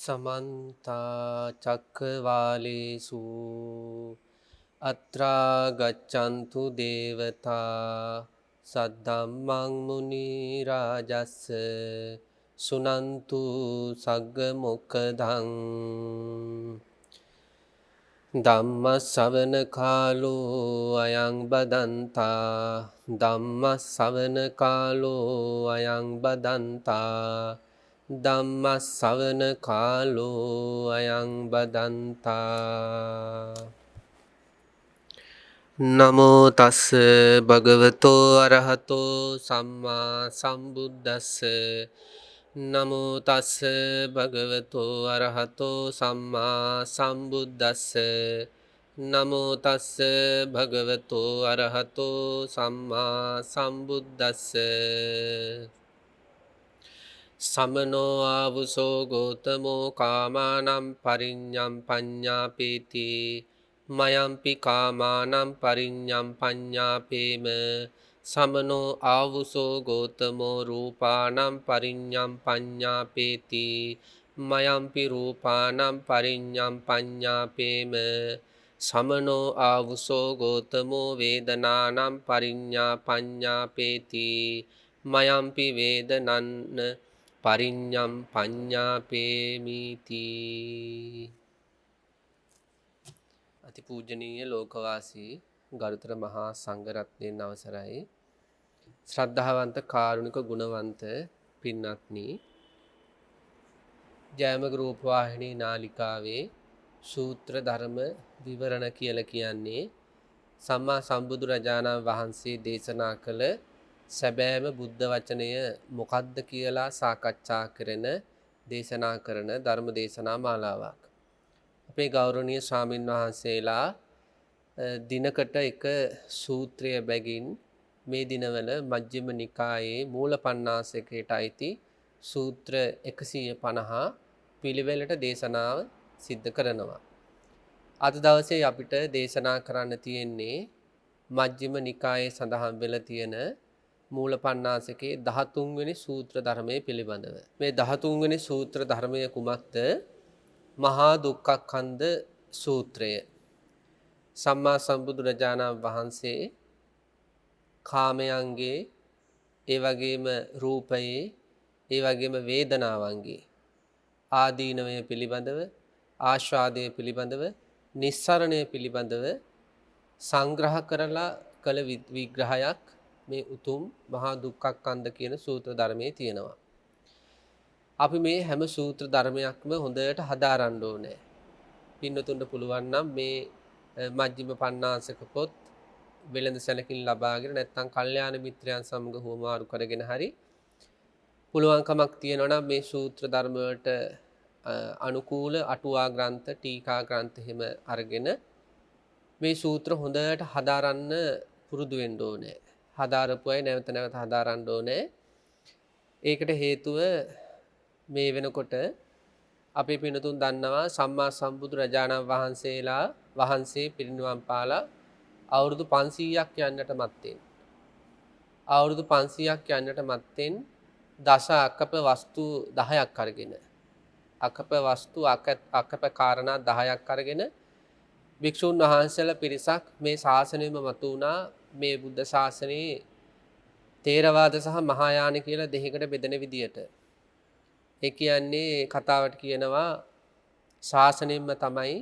समन्ता चक्रवालेषु अत्रा गच्छन्तु देवता सद्धम्मं मुनिराजस्य सुनन्तु सग्गमुखदं ධම්මස්සවන කාලෝ අයං බදන්තා ධම්මස්සවන කාලෝ අයං බදන්තා ධම්මස්සවන කාලෝ අයං බදන්තා නමෝ තස්ස භගවතෝ අරහතෝ සම්මා සම්බුද්දස්ස නමෝ තස්ස භගවතෝ අරහතෝ සම්මා සම්බුද්දස්ස නමෝ තස්ස භගවතෝ අරහතෝ සම්මා සම්බුද්දස්ස සමනෝ ආවුසෝ ගෝතමෝ කාමානම් පරිඤ්ඤම් පඤ්ඤාපේති මයම්පි කාමානම් පරිඤ්ඤම් පඤ්ඤාපේම සමනෝ ආවුසෝ ගෝතමෝ රූපානම් පරිඤ්ඤම් පඤ්ඤාපේති මයම්පි රූපානම් පරිඤ්ඤම් පඤ්ඤාපේම සමනෝ ආවුසෝ ගෝතමෝ වේදනානම් පරිඤ්ඤා පඤ්ඤාපේති මයම්පි වේදනන්න පරිඤ්ඤම් පඤ්ඤාපේමිති. අතිපූජනීය ලෝකවාසී ගරුතර මහා සංඝරත්නයන් අවසරයි. ශ්‍රද්ධාවන්ත කාරුණික ගුණවන්ත පින්වත්නි, ජයමග රූපවාහිනී නාලිකාවේ සූත්‍ර ධර්ම විවරණ කියලා කියන්නේ සම්මා සම්බුදුරජාණන් වහන්සේ දේශනා කළ සැබෑම බුද්ධ වචනය මොකක්ද කියලා සාකච්ඡා කරන දේශනා කරන ධර්ම දේශනා මාලාවක්. අපේ ගෞරවනීය ස්වාමින් වහන්සේලා දිනකට එක සූත්‍රය බැගින් මේ දිනවල මජ්ක්‍ධිම නිකායේ මූල පණ්ණාසකයට අයිති සූත්‍ර 150 පිළිවෙලට දේශනාව සිද්ධ කරනවා. අද දවසේ අපිට දේශනා කරන්න තියෙන්නේ මජ්ක්‍ධිම නිකායේ සඳහන් වෙලා තියෙන මූල පණ්ණාසකේ 13 වෙනි සූත්‍ර ධර්මයේ පිළිබඳව. මේ 13 වෙනි සූත්‍ර ධර්මය කුමක්ද? මහා දුක්ඛඛන්ධ සූත්‍රය. සම්මා සම්බුදුරජාණන් වහන්සේ කාමයන්ගේ, ඒ වගේම රූපයේ, ඒ වගේම වේදනාවන්ගේ ආදීනවය පිළිබඳව, ආස්වාදය පිළිබඳව, නිස්සරණය පිළිබඳව සංග්‍රහ කරලා කළ විග්‍රහයක් මේ උතුම් මහා දුක්ඛඛන්ධ කියන සූත්‍ර ධර්මයේ තියෙනවා. අපි මේ හැම සූත්‍ර ධර්මයක්ම හොඳට හදාරන්න ඕනේ. පින්නතුන්ට පුළුවන් නම් මේ මජ්ක්‍ධිම පණ්ණාසක පොත් වෙළඳ සැලකින් ලබාගෙන නැත්නම් කල්යාණ මිත්‍රයන් සමග හුවමාරු කරගෙන හරි පුළුවන්කමක් තියෙනවා නම් මේ සූත්‍ර ධර්ම වලට අනුකූල අටුවා ග්‍රන්ථ, ටීකා ග්‍රන්ථ හිම අරගෙන මේ සූත්‍ර හොඳට හදාරන්න පුරුදු වෙන්න ඕනේ. හදාරපු අය නැවත නැවත හදාරන්න ඕනේ. ඒකට හේතුව මේ වෙනකොට අපේ පින්නතුන් දන්නවා සම්මා සම්බුදු රජාණන් වහන්සේලා වහන්සේ පිරිනිවන් පාලා අවුරුදු 500ක් යන්නට මත්තෙන් අවුරුදු 500ක් යන්නට මත්තෙන් දස අකප වස්තු 10ක් අරගෙන අකප වස්තු අකප කාරණා 10ක් අරගෙන භික්ෂුන් වහන්සේලා පිරිසක් මේ ශාසනයෙම මතු වුණා. මේ බුද්ධ ශාසනයේ ථේරවාද සහ මහායාන කියලා දෙකකට බෙදෙන විදියට. ඒ කියන්නේ කතාවට කියනවා ශාසනයෙන්ම තමයි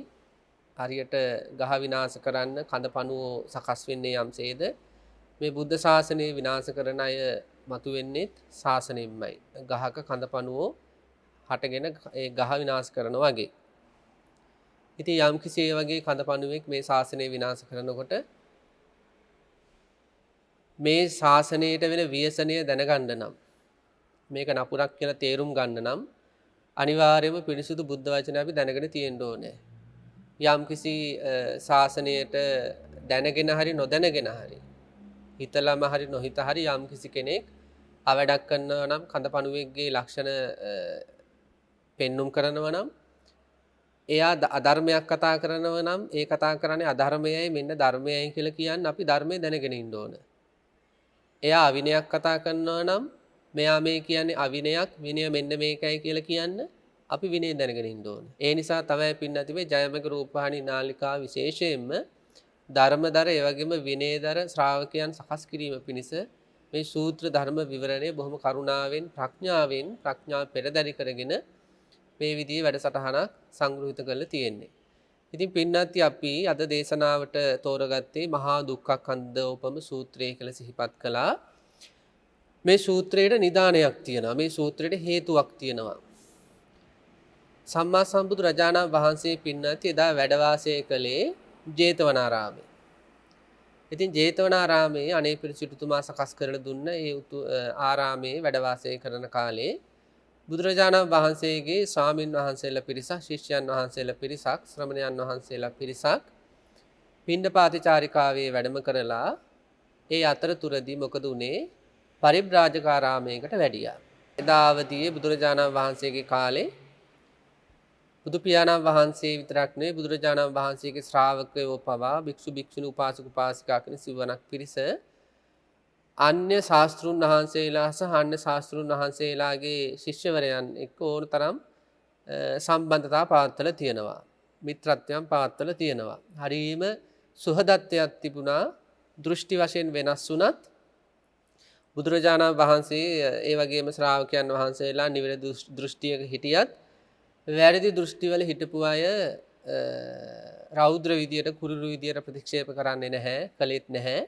හරියට ගහ විනාශ කරන්න කඳපණුව සකස් වෙන්නේ යම්සේද මේ බුද්ධ ශාසනය විනාශ කරන අය මතු වෙන්නේ ශාසනයෙන්මයි. ගහක කඳපණුව හටගෙන ඒ ගහ විනාශ කරනවා වගේ. ඉතින් යම්කිසි ඒ වගේ කඳපණුවෙක් මේ ශාසනය විනාශ කරනකොට මේ ශාසනයට වෙන ව්‍යසනය දැනගන්න නම්, මේක නපුරක් කියලා තේරුම් ගන්න නම් අනිවාර්යයෙන්ම පිරිසුදු බුද්ධ වචනය අපි දැනගෙන තියෙන්න ඕනේ. යම්කිසි ශාසනයට දැනගෙන හරි නොදැනගෙන හරි හිතලම හරි නොහිත හරි යම්කිසි කෙනෙක් අවඩක් කරනවා නම් කඳපණුවෙක්ගේ ලක්ෂණ පෙන්눔 කරනවා නම් එයා අධර්මයක් කතා කරනවා නම් ඒ කතා කරන්නේ අධර්මයයි මෙන්න ධර්මයයි කියලා කියන්නේ අපි ධර්මයේ දැනගෙන ඉන්න ඕන. එයා අවිනයක් කතා කරනවා නම් මෙයා මේ කියන්නේ අවිනයක්, විනය මෙන්න මේකයි කියලා කියන්න අපි විනය දැනගෙන ඉන්න ඕනේ. ඒ නිසා තමයි පින්නති මේ ජයමක රූපවාහිනී නාලිකා විශේෂයෙන්ම ධර්මදර ඒ වගේම විනයදර ශ්‍රාවකයන් සකස් කිරීම පිණිස මේ සූත්‍ර ධර්ම විවරණය බොහොම කරුණාවෙන් ප්‍රඥාව පෙරදරි කරගෙන මේ විදිහේ වැඩසටහනක් සංග්‍රහිත කරලා තියෙන්නේ. ඉතින් පින්නති අපි අද දේශනාවට තෝරගත්තේ මහා දුක්ඛකන්දෝපම සූත්‍රය කියලා සිහිපත් කළා. මේ සූත්‍රයේ නිදානයක් තියෙනවා. මේ සූත්‍රයේ හේතුවක් තියෙනවා. සම්මා සම්බුදු රජාණන් වහන්සේ පින්නති එදා වැඩ වාසය කළේ ජේතවනාරාමයේ. ඉතින් ජේතවනාරාමයේ අනේපිර සිටුතුමා සකස් කරලා දුන්න ඒ ආරාමයේ වැඩ වාසය කරන කාලේ බුදුරජාණන් වහන්සේගේ ස්වාමින් වහන්සේලා පිරිසක්, ශිෂ්‍යයන් වහන්සේලා පිරිසක්, ශ්‍රමණයන් වහන්සේලා පිරිසක් පිණ්ඩපාතචාරිකාවේ වැඩම කරලා ඒ අතරතුරදී මොකද උනේ? පරිබ්‍රාජකාරාමයකට වැඩියා. එදා අවදියේ බුදුරජාණන් වහන්සේගේ කාලේ බුදු පියාණන් වහන්සේ විතරක් නෙවෙයි බුදුරජාණන් වහන්සේගේ ශ්‍රාවකයෝ පවා භික්ෂු භික්ෂුණී උපාසක උපාසිකා කෙන සිවණක් පිරිස අන්‍ය ශාස්ත්‍රුන් වහන්සේලා සහ අන්‍ය ශාස්ත්‍රුන් වහන්සේලාගේ ශිෂ්‍යවරයන් එක්ක ඕන තරම් සම්බන්ධතා පවත්වලා තියෙනවා. මිත්‍රත්වයන් පවත්වලා තියෙනවා. හරීම සුහදත්වයක් තිබුණා. දෘෂ්ටි වශයෙන් වෙනස් වුණත් බුදුරජාණන් වහන්සේ ඒ වගේම ශ්‍රාවකයන් වහන්සේලා නිවැරදි දෘෂ්ටියක හිටියත් වැරදි දෘෂ්ටිවල හිටපු අය රෞද්‍ර විදියට කුරුරු විදියට ප්‍රතික්ෂේප කරන්නේ නැහැ, කළෙත් නැහැ.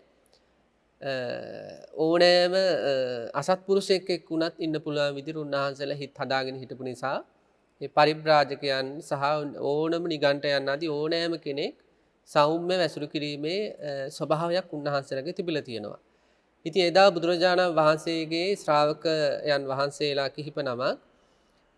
ඕනෑම අසත්පුරුෂයෙක් එක්ක වුණත් ඉන්න පුළුවන් විදිහට උන්වහන්සේලා හිත හදාගෙන හිටපු නිසා මේ පරිබ්‍රාජකයන් සහ ඕනම නිගණ්ඨයන් ආදී ඕනෑම කෙනෙක් සෞම්‍ය වැසුරු කිරීමේ ස්වභාවයක් උන්වහන්සේලාගේ තිබිලා තියෙනවා. ඉතින් එදා බුදුරජාණන් වහන්සේගේ ශ්‍රාවකයන් වහන්සේලා කිහිප නමක්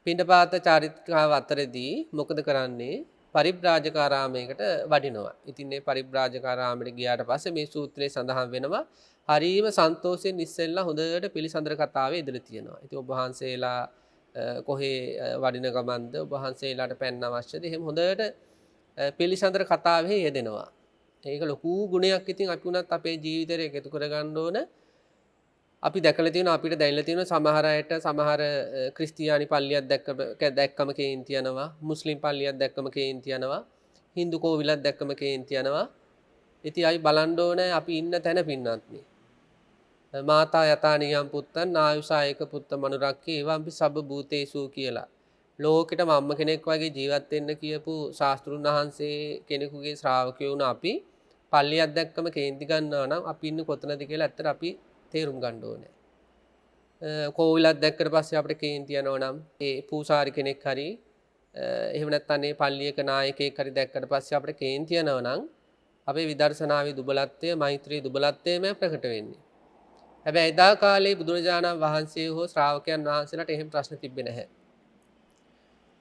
පිණ්ඩපාත චාරිකාව අතරදී මොකද කරන්නේ? පරිබ්‍රාජකාරාමයකට වඩිනවා. ඉතින් මේ පරිබ්‍රාජකාරාමයට ගියාට පස්සේ මේ සූත්‍රයේ සඳහන් වෙනවා හරීම සන්තෝෂයෙන් ඉස්සෙල්ලා හොඳට පිළිසඳර කතාවේ ඉදලා තියෙනවා. ඉතින් ඔබ වහන්සේලා කොහේ වඩින ගමන්ද? ඔබ වහන්සේලාට පැන්න අවශ්‍යද? එහෙම හොඳට පිළිසඳර කතාවේ යෙදෙනවා. ඒක ලොකු ගුණයක්. ඉතින් අපි උනත් අපේ ජීවිතේට එකතු කරගන්න ඕන. අපි දැකලා තියෙනවා, අපිට දැනලා තියෙනවා සමහර අයට සමහර ක්‍රිස්තියානි පල්ලියක් දැක්කම කේන්ති යනවා, මුස්ලිම් පල්ලියක් දැක්කම කේන්ති යනවා, හින්දු කෝවිලක් දැක්කම කේන්ති යනවා. ඉතින් අපි බලන්න ඕනේ අපි ඉන්න තැන පින්නත් මාතා යතා නියම් පුත්තන් ආයුසායක පුත්ත මනුරක්කේ එවම්පි සබ්බ භූතේසු කියලා. ලෝකෙට මම්ම කෙනෙක් වගේ ජීවත් වෙන්න කියපු ශාස්ත්‍රුන් වහන්සේ කෙනෙකුගේ ශ්‍රාවකයෝ වුණ අපි පල්ලියක් දැක්කම කේන්ති ගන්නවා නම් අපි ඉන්නේ කොතනද කියලා ඇත්තට අපි තේරුම් ගන්න ඕනේ. කෝවිලක් දැක්කට පස්සේ අපිට කේන්ති යනවා නම් ඒ පූසාරි කෙනෙක් හරි එහෙම නැත්නම් මේ පල්ලියක නායකයෙක් හරි දැක්කට පස්සේ අපිට කේන්ති යනවා නම් අපේ විදර්ශනාවේ දුබලත්වය, මෛත්‍රී දුබලත්වයම ප්‍රකට වෙන්නේ. හැබැයි එදා කාලේ බුදුරජාණන් වහන්සේ හෝ ශ්‍රාවකයන් වහන්සේලාට එහෙම ප්‍රශ්න තිබ්බේ නැහැ.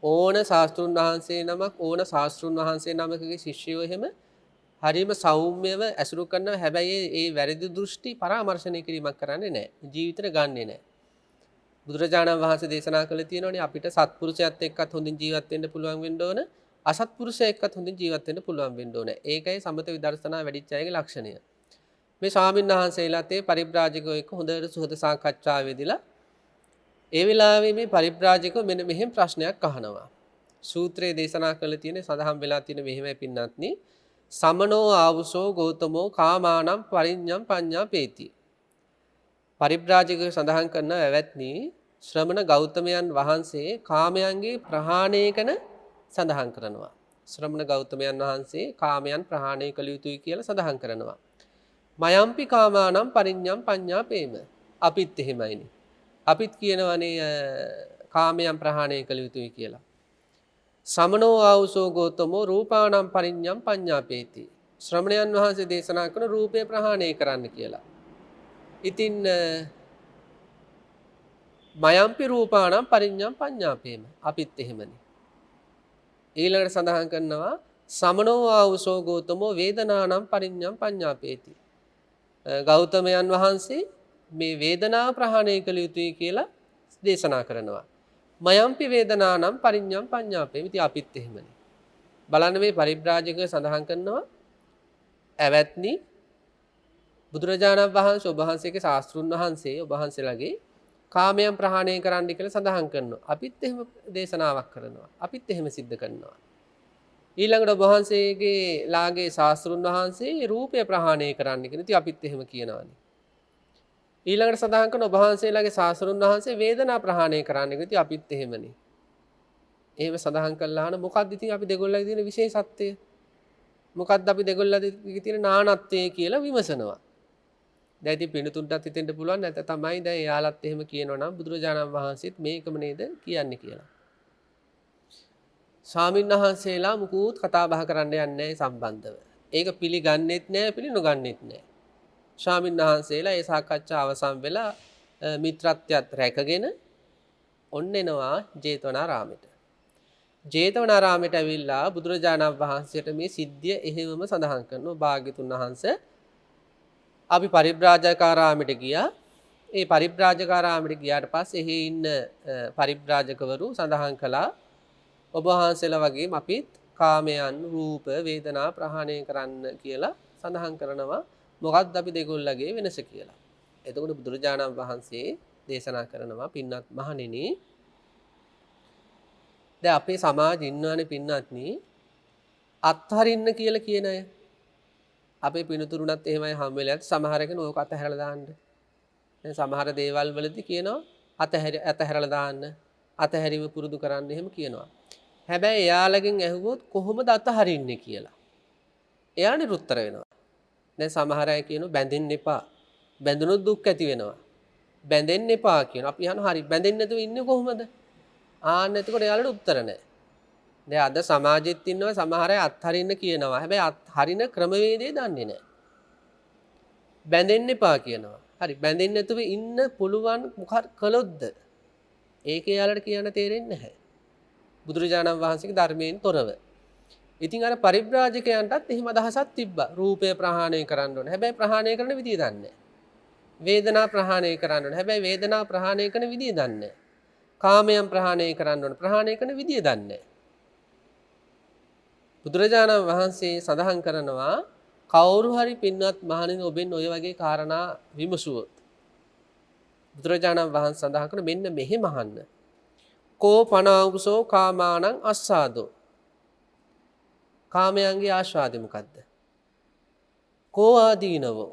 ඕන ශාස්ත්‍රුන් වහන්සේ නමක්, ඕන ශාස්ත්‍රුන් වහන්සේ නමකගේ ශිෂ්‍යයෝ එහෙම හරිම සෞම්‍යව ඇසුරු කරනවා. හැබැයි ඒ වැරදි දෘෂ්ටි පරාමර්ශනය කිරීමක් කරන්නේ නැහැ. ජීවිතේට ගන්නෙ නැහැ. බුදුරජාණන් වහන්සේ දේශනා කළේ තියෙනවානේ අපිට සත්පුරුෂයත් එක්කත් හොඳින් ජීවත් වෙන්න පුළුවන් වෙන්න ඕන. අසත්පුරුෂයෙක් එක්කත් හොඳින් ජීවත් වෙන්න පුළුවන් වෙන්න ඕන. ඒකයි සමත විදර්ශනා වැඩිච්ච අයගේ ලක්ෂණය. මේ ස්වාමීන් වහන්සේලාත් ඒ පරිබ්‍රාජකයෝ එක්ක හොඳට සුහද සාකච්ඡාවේදීලා ඒ වෙලාවේ මේ පරිබ්‍රාජකයෝ මෙන්න මෙහෙම ප්‍රශ්නයක් අහනවා. සූත්‍රයේ දේශනා කළ තියෙන සඳහන් වෙලා තියෙන මෙහෙමයි පින්නත්නි. සමනෝ ආවුසෝ ගෞතමෝ කාමානම් පරිඤ්ඤම් පඤ්ඤාපේති. පරිබ්‍රාජකයෝ සඳහන් කරන වැවැත්නි ශ්‍රමණ ගෞතමයන් වහන්සේ කාමයන්ගේ ප්‍රහාණය කරන සඳහන් කරනවා. ශ්‍රමණ ගෞතමයන් වහන්සේ කාමයන් ප්‍රහාණය කළ යුතුයි කියලා සඳහන් කරනවා. මයම්පි කාමානම් පරිඤ්ඤම් පඤ්ඤාපේම. අපිත් එහෙමයිනේ. අපිත් කියනවනේ කාමයන් ප්‍රහාණය කළ යුතුයි කියලා. සමනෝ ආවුසෝ ගෞතමෝ රූපානම් පරිඤ්ඤම් පඤ්ඤාපේති. ශ්‍රමණයන් වහන්සේ දේශනා කරන රූපේ ප්‍රහාණය කරන්න කියලා. ඉතින් මයම්පි රූපානම් පරිඤ්ඤම් පඤ්ඤාපේම. අපිත් එහෙමනේ. ඊළඟට සඳහන් කරනවා සමනෝ ආවුසෝ ගෞතමෝ වේදනානම් පරිඤ්ඤම් පඤ්ඤාපේති. ගෞතමයන් වහන්සේ මේ වේදනාව ප්‍රහාණය කළ යුතුයි කියලා දේශනා කරනවා. මයම්පි වේදනානම් පරිඤ්ඤම් පඤ්ඤාපේමි. ඉතින් අපිත් එහෙමනේ. බලන්න මේ පරිබ්‍රාජකව සඳහන් කරනවා ඇවැත්නි බුදුරජාණන් වහන්සේ ඔබ වහන්සේගේ ශාස්ත්‍රුන් වහන්සේ ඔබ වහන්සේලාගේ කාමයන් ප්‍රහාණය කරන්න කියලා සඳහන් කරනවා. අපිත් එහෙම දේශනාවක් කරනවා. අපිත් එහෙම සිද්ධ කරනවා. ඊළඟට ඔබ වහන්සේගේ ලාගේ ශාස්ත්‍රුන් වහන්සේ රූපය ප්‍රහාණය කරන්න කියන ඉතින් අපිත් එහෙම කියනවානේ. ඊළඟට සඳහන් කරන ඔබ වහන්සේලාගේ ශාස්ත්‍රුන් වහන්සේ වේදනා ප්‍රහාණය කරන්න කියන ඉතින් අපිත් එහෙමනේ. එහෙම සඳහන් කළා නම් මොකක්ද ඉතින් අපි දෙගොල්ලගේ තියෙන විශේෂත්වය? මොකක්ද අපි දෙගොල්ලගේ තියෙන නානත්වය කියලා විමසනවා. දැන් ඉතින් පිණුතුන්ටත් හිතෙන්න පුළුවන් නැත්නම් තමයි දැන් එයාලත් එහෙම කියනවා නම් බුදුරජාණන් වහන්සේත් මේකම නේද කියන්නේ කියලා. ස්වාමීන් වහන්සේලා මුකුත් කතා බහ කරන්න යන්නේ සම්බන්ධව. ඒක පිළිගන්නෙත් නෑ පිළිනොගන්නෙත් නෑ. ස්වාමීන් වහන්සේලා ඒ සාකච්ඡාව අවසන් වෙලා මිත්‍රත්වයත් රැකගෙන ඔන්න එනවා ජේතවනාරාමයට. ජේතවනාරාමයට ඇවිල්ලා බුදුරජාණන් වහන්සේට මේ සිද්ධිය එහෙමම සඳහන් කරනවා. භාග්‍යතුන් වහන්සේ අපි පරිබ්‍රාජකාරාමයට ගියා. ඒ පරිබ්‍රාජකාරාමයට ගියාට පස්සේ එහි ඉන්න පරිබ්‍රාජකවරු සඳහන් කළා ඔබ වහන්සේලා වගේම අපිත් කාමයන් රූප වේදනා ප්‍රහාණය කරන්න කියලා සඳහන් කරනවා. මොකක්ද අපි දෙගොල්ලගේ වෙනස කියලා. එතකොට බුදුරජාණන් වහන්සේ දේශනා කරනවා පින්වත් මහණෙනි දැන් අපේ සමාජෙ ඉන්නවනේ පින්වත්නි අත්හරින්න කියලා කියන අය. අපේ පිනුතුරුණත් එහෙමයි හම් වෙලා ඇති සමහර කෙනෙක් ඕක අතහැරලා දාන්න. දැන් සමහර දේවල් වලදී කියනවා අතහැරලා දාන්න. අතහැරීම පුරුදු කරන්න එහෙම කියනවා. හැබැයි එයාලගෙන් ඇහුවොත් කොහොමද අතහරින්නේ කියලා. එයානේ උත්තර වෙනවා. දැන් සමහර අය කියනවා බැඳෙන්න එපා. බැඳුනොත් දුක් ඇති වෙනවා. බැඳෙන්න එපා කියනවා. අපි අහනවා හරි බැඳෙන්නේ නැතුව ඉන්නේ කොහොමද? ආන්න එතකොට එයාලට උත්තර නැහැ. දැන් අද සමාජෙත් ඉන්නවා සමහර අය අත්හරින්න කියනවා. හැබැයි අත්හරින ක්‍රමවේදය දන්නේ නැහැ. බැඳෙන්න එපා කියනවා. හරි බැඳෙන්නේ නැතුව ඉන්න පුළුවන් මොකක් කළොත්ද? ඒක එයාලට කියන්න තේරෙන්නේ නැහැ. බුදුරජාණන් වහන්සේගේ ධර්මයෙන් තොරව. ඉතින් අර පරිබ්‍රාජකයන්ටත් එහෙම අදහසක් තිබ්බා. රූපය ප්‍රහාණය කරන්න ඕනේ. හැබැයි ප්‍රහාණය කරන විදිය දන්නේ නැහැ. වේදනා ප්‍රහාණය කරන්න ඕනේ. හැබැයි වේදනා ප්‍රහාණය කරන විදිය දන්නේ නැහැ. කාමයන් ප්‍රහාණය කරන්න ඕනේ. ප්‍රහාණය කරන විදිය දන්නේ නැහැ. බුදුරජාණන් වහන්සේ සඳහන් කරනවා කවුරු හරි පින්වත් මහණෙනි ඔබෙන් ඔය වගේ කාරණා විමසුවොත් බුදුරජාණන් වහන්සේ සඳහන් කරන මෙන්න මෙහෙම අහන්න. කෝ පනාවුසෝ කාමානං අස්සාදෝ කාමයන්ගේ ආශාදෙ මොකද්ද? කෝ ආදීනවෝ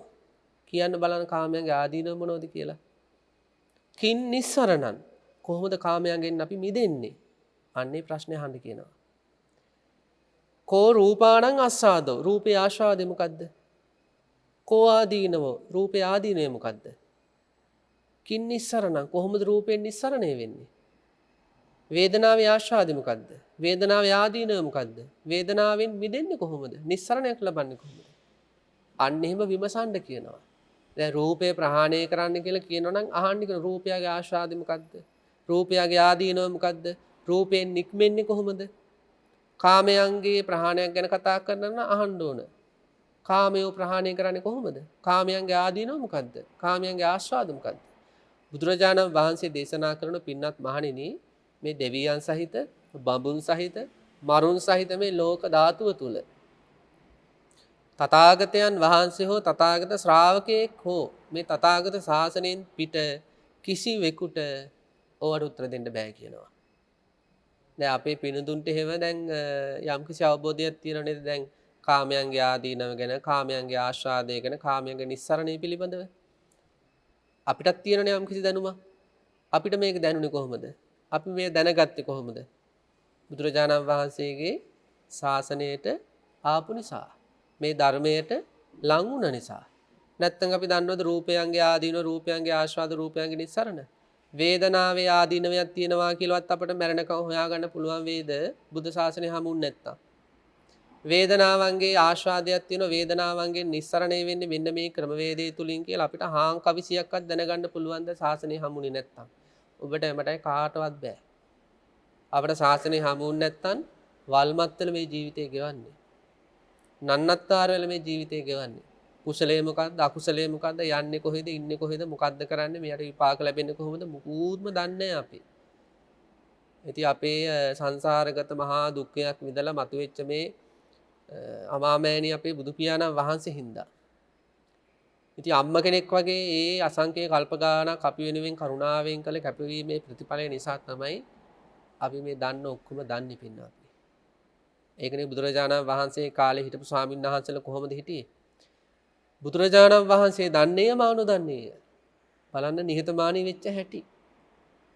කියන්න බලන්න කාමයන්ගේ ආදීනව මොනවද කියලා. කින් නිස්සරණං කොහොමද කාමයන්ගෙන් අපි මිදෙන්නේ? අන්නේ ප්‍රශ්නේ අහන්න කියනවා. කෝ රූපාණං අස්සාදෝ රූපේ ආශාදෙ මොකද්ද? කෝ ආදීනවෝ රූපේ ආදීනය මොකද්ද? කින් නිස්සරණං කොහොමද රූපෙන් නිස්සරණය වෙන්නේ? වේදනාවේ ආශාදෙ මොකද්ද? වේදනාවේ ආදීනව මොකද්ද? වේදනාවෙන් මිදෙන්නේ කොහොමද? නිස්සරණයක් ලබන්නේ කොහොමද? අන්න එහෙම විමසන්න කියනවා. දැන් රූපය ප්‍රහාණය කරන්න කියලා කියනවා නම් අහන්න කියන රූපයගේ ආශාදෙ මොකද්ද? රූපයගේ ආදීනව මොකද්ද? රූපයෙන් නික්මෙන්නේ කොහොමද? කාමයන්ගේ ප්‍රහාණයක් ගැන කතා කරනවා නම් අහන්න ඕන. කාමය ප්‍රහාණය කරන්නේ කොහොමද? කාමයන්ගේ ආදීනව මොකද්ද? කාමයන්ගේ ආශාද මොකද්ද? බුදුරජාණන් වහන්සේ දේශනා කරන පින්වත් මහණෙනි මේ දෙවියන් සහිත බඹුන් සහිත මරුන් සහිත මේ ලෝක ධාතුව තුල තථාගතයන් වහන්සේ හෝ තථාගත ශ්‍රාවකයෙක් හෝ මේ තථාගත ශාසනයෙන් පිට කිසිවෙකුට ඕවට උත්තර දෙන්න බෑ කියනවා. දැන් අපේ පිනුතුන්ට එහෙම දැන් යම්කිසි අවබෝධයක් තියෙනව නේද දැන් කාමයන්ගේ ආදීනව ගැන කාමයන්ගේ ආශාදය ගැන කාමයන්ගේ නිස්සරණය පිළිබඳව අපිටත් තියෙනනේ යම්කිසි දැනුමක්. අපිට මේක දැනුනේ කොහොමද? අපි මේ දැනගත්තේ කොහොමද? බුදුරජාණන් වහන්සේගේ ශාසනයට ආපු නිසා මේ ධර්මයට ලං වුණ නිසා. නැත්නම් අපි දන්නවද රූපයන්ගේ ආදීනව රූපයන්ගේ ආශාද රූපයන්ගේ නිස්සරණ වේදනාවේ ආදීනවයක් තියෙනවා කියලාවත් අපිට මරණකම් හොයාගන්න පුළුවන් වේද බුද්ධ ශාසනය හමුුන් නැත්තම්. වේදනාවන්ගේ ආශාදයක් තියෙනවා වේදනාවන්ගෙන් නිස්සරණය වෙන්නේ මෙන්න මේ ක්‍රමවේදය තුලින් කියලා අපිට හාන් කවිසියක්වත් දැනගන්න පුළුවන් ද ශාසනය හමුුනේ නැත්තම්. ඔබට එමටයි කාටවත් බෑ. අපිට ශාසනය හමුුන් නැත්තම් වල්මත්තල මේ ජීවිතය ගෙවන්නේ. නන්නත්තර වෙල මේ ජීවිතය ගෙවන්නේ. කුසලයේ මොකද්ද අකුසලයේ මොකද්ද යන්නේ කොහෙද ඉන්නේ කොහෙද මොකද්ද කරන්නේ මෙයාට විපාක ලැබෙන්නේ කොහොමද මුකුත්ම දන්නේ නැහැ අපි. ඉතින් අපේ සංසාරගත මහා දුක්ඛයක් විඳලා මතුවෙච්ච මේ අමාමෑණී අපේ බුදු පියාණන් වහන්සේ හින්දා ඉතින් අම්ම කෙනෙක් වගේ ඒ අසංකේය කල්ප ගානක් අපි වෙනුවෙන් කරුණාවෙන් කළ කැපවීමේ ප්‍රතිඵලය නිසා තමයි අපි මේ දන්න ඔක්කොම දන්නේ පින්නවා. ඒකනේ බුදුරජාණන් වහන්සේ කාලේ හිටපු ස්වාමීන් වහන්සේලා කොහොමද හිටියේ? බුදුරජාණන් වහන්සේ දන්නේය මා නොදන්නේය. බලන්න නිහතමානී වෙච්ච හැටි.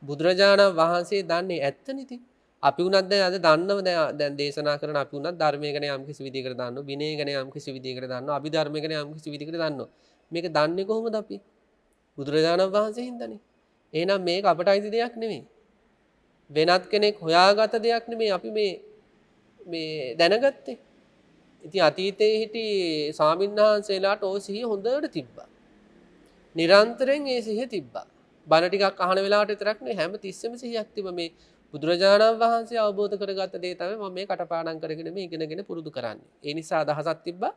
බුදුරජාණන් වහන්සේ දන්නේ ඇත්ත නිති. අපි උනත් දැන් අද දන්නව දැන් දේශනා කරන අපි උනත් ධර්මයේ ගැන යම් කිසි විදිහකට දන්නවා, විනය ගැන යම් කිසි විදිහකට දන්නවා, අභිධර්මයේ ගැන යම් කිසි විදිහකට දන්නවා. මේක දන්නේ කොහොමද අපි? බුදුරජාණන් වහන්සේ හින්දානේ. එහෙනම් මේක අපට අයිති දෙයක් නෙමෙයි. වෙනත් කෙනෙක් හොයාගත දෙයක් නෙමෙයි අපි මේ දැනගත්තේ. ඉතින් අතීතයේ හිටි ස්වාමීන් වහන්සේලාට ඕ සිහිය හොඳට තිබ්බා. නිරන්තරයෙන් ඒ සිහිය තිබ්බා. බණ ටිකක් අහන වෙලාවට විතරක් නෙවෙයි හැම තිස්සෙම සිහියක් තිබ්බා. මේ බුදුරජාණන් වහන්සේ අවබෝධ කරගත්ත දේ තමයි මම මේ කටපාඩම් කරගෙන මේ ඉගෙනගෙන පුරුදු කරන්නේ. ඒ නිසා අදහසක් තිබ්බා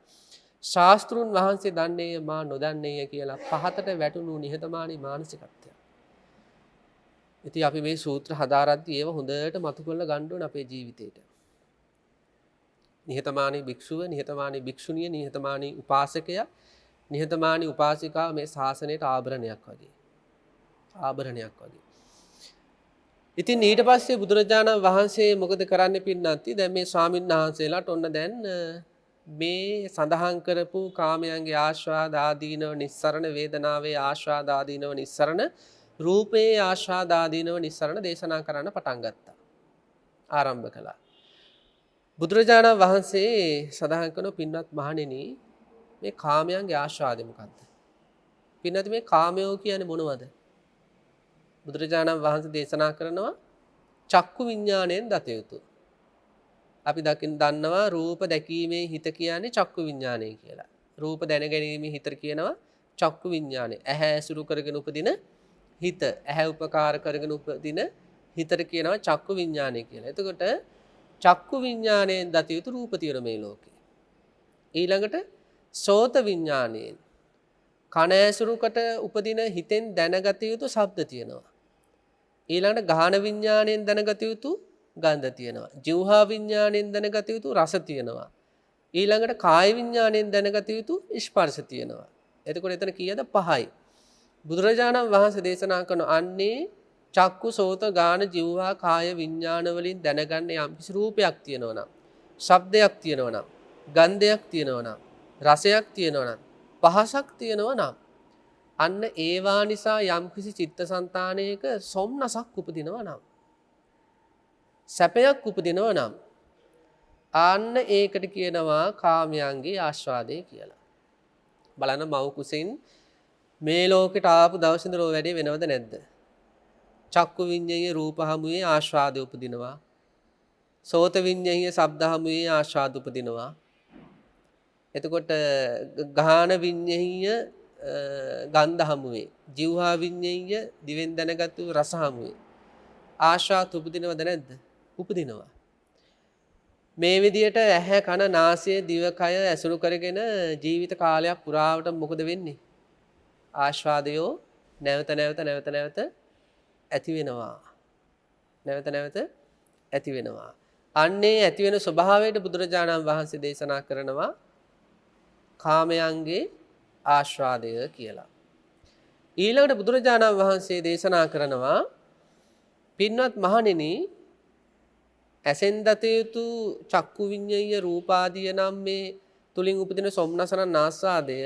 ශාස්ත්‍රුන් වහන්සේ දන්නේය මා නොදන්නේය කියලා පහතට වැටුණු නිහතමානී මානසිකත්වය. ඉතින් අපි මේ සූත්‍ර හදාරද්දී ඒව හොඳට මතු කරලා ගන්න ඕන අපේ ජීවිතේට. නිහතමානී භික්ෂුව, නිහතමානී භික්ෂුණිය, නිහතමානී උපාසකයා, නිහතමානී උපාසිකා මේ ශාසනයට ආභරණයක් වගේ. ආභරණයක් වගේ. ඉතින් ඊට පස්සේ බුදුරජාණන් වහන්සේ මොකද කරන්න පින්නන්ති? දැන් මේ ස්වාමීන් වහන්සේලාට ඔන්න දැන් මේ සඳහන් කරපු කාමයන්ගේ ආස්වාද ආදීනව නිස්සරණ, වේදනාවේ ආස්වාද ආදීනව නිස්සරණ, රූපේ ආස්වාද ආදීනව නිස්සරණ දේශනා කරන්න පටන් ගත්තා. ආරම්භ කළා. බුදුරජාණන් වහන්සේ සඳහන් කරන පින්වත් මහණෙනි මේ කාමයන්ගේ ආස්වාදය මොකද්ද? පින්නත් මේ කාමයෝ කියන්නේ මොනවද? බුදුරජාණන් වහන්සේ දේශනා කරනවා චක්කු විඥාණයෙන් දත යුතු. අපි දන්නවා රූප දැකීමේ හිත කියන්නේ චක්කු විඥාණය කියලා. රූප දැන ගැනීමේ හිත කියනවා චක්කු විඥාණය. ඇහැ ඇසුරු කරගෙන උපදින හිත, ඇහැ උපකාර කරගෙන උපදින හිතට කියනවා චක්කු විඥාණය කියලා. එතකොට චක්කු විඥාණයෙන් දත යුතු රූප තියෙන මේ ලෝකේ. ඊළඟට සෝත විඥාණයෙන් කන ඇසුරුකට උපදින හිතෙන් දැනගත යුතු ශබ්ද තියෙනවා. ඊළඟට ගාහන විඥාණයෙන් දැනගත යුතු ගන්ධ තියෙනවා. જીවහා විඥාණයෙන් දැනගත යුතු රස තියෙනවා. ඊළඟට කාය විඥාණයෙන් දැනගත යුතු ස්පර්ශ තියෙනවා. එතකොට එතන කීයද? 5යි. බුදුරජාණන් වහන්සේ දේශනා කරන අන්නේ චක්කු සෝත ගාන જીවහා කාය විඥාන වලින් දැනගන්න යම් කිසි රූපයක් තියෙනවා නම්, ශබ්දයක් තියෙනවා නම්, ගන්ධයක් තියෙනවා නම්, රසයක් තියෙනවා නම්, පහසක් තියෙනවා නම් අන්න ඒවා නිසා යම් කිසි චිත්තසංතානයක සොම්නසක් උපදිනවා නම්, සැපයක් උපදිනවා නම් අන්න ඒකට කියනවා කාමයන්ගේ ආස්වාදය කියලා. බලන්න මව් කුසින් මේ ලෝකෙට ආපු දවස් ඉඳලා ඔය වැඩේ වෙනවද නැද්ද? චක්කු විඤ්ඤාණයේ රූප හමුවේ ආස්වාදය උපදිනවා. සෝත විඤ්ඤාණයේ ශබ්ද හමුවේ ආස්වාද උපදිනවා. එතකොට ගාහන විඤ්ඤාණය ගන්ධ හමුවේ, જીවහා විඤ්ඤාණය දිවෙන් දැනගත්තු රස හමුවේ ආශාත් උපදිනවද නැද්ද? උපදිනවා. මේ විදියට ඇහැ කන නාසය දිවකය ඇසුරු කරගෙන ජීවිත කාලයක් පුරාවට මොකද වෙන්නේ? ආස්වාදයෝ නැවත ඇති වෙනවා. නැවත ඇති වෙනවා. අන්නේ ඇති වෙන ස්වභාවයට බුදුරජාණන් වහන්සේ දේශනා කරනවා කාමයන්ගේ ආස්වාදය කියලා. ඊළඟට බුදුරජාණන් වහන්සේ දේශනා කරනවා පින්වත් මහණෙනි ඇසෙන් දත යුතු චක්කු විඤ්ඤාය රූපාදිය නම් මේ තුලින් උපදින සොම්නසන නාස්වාදය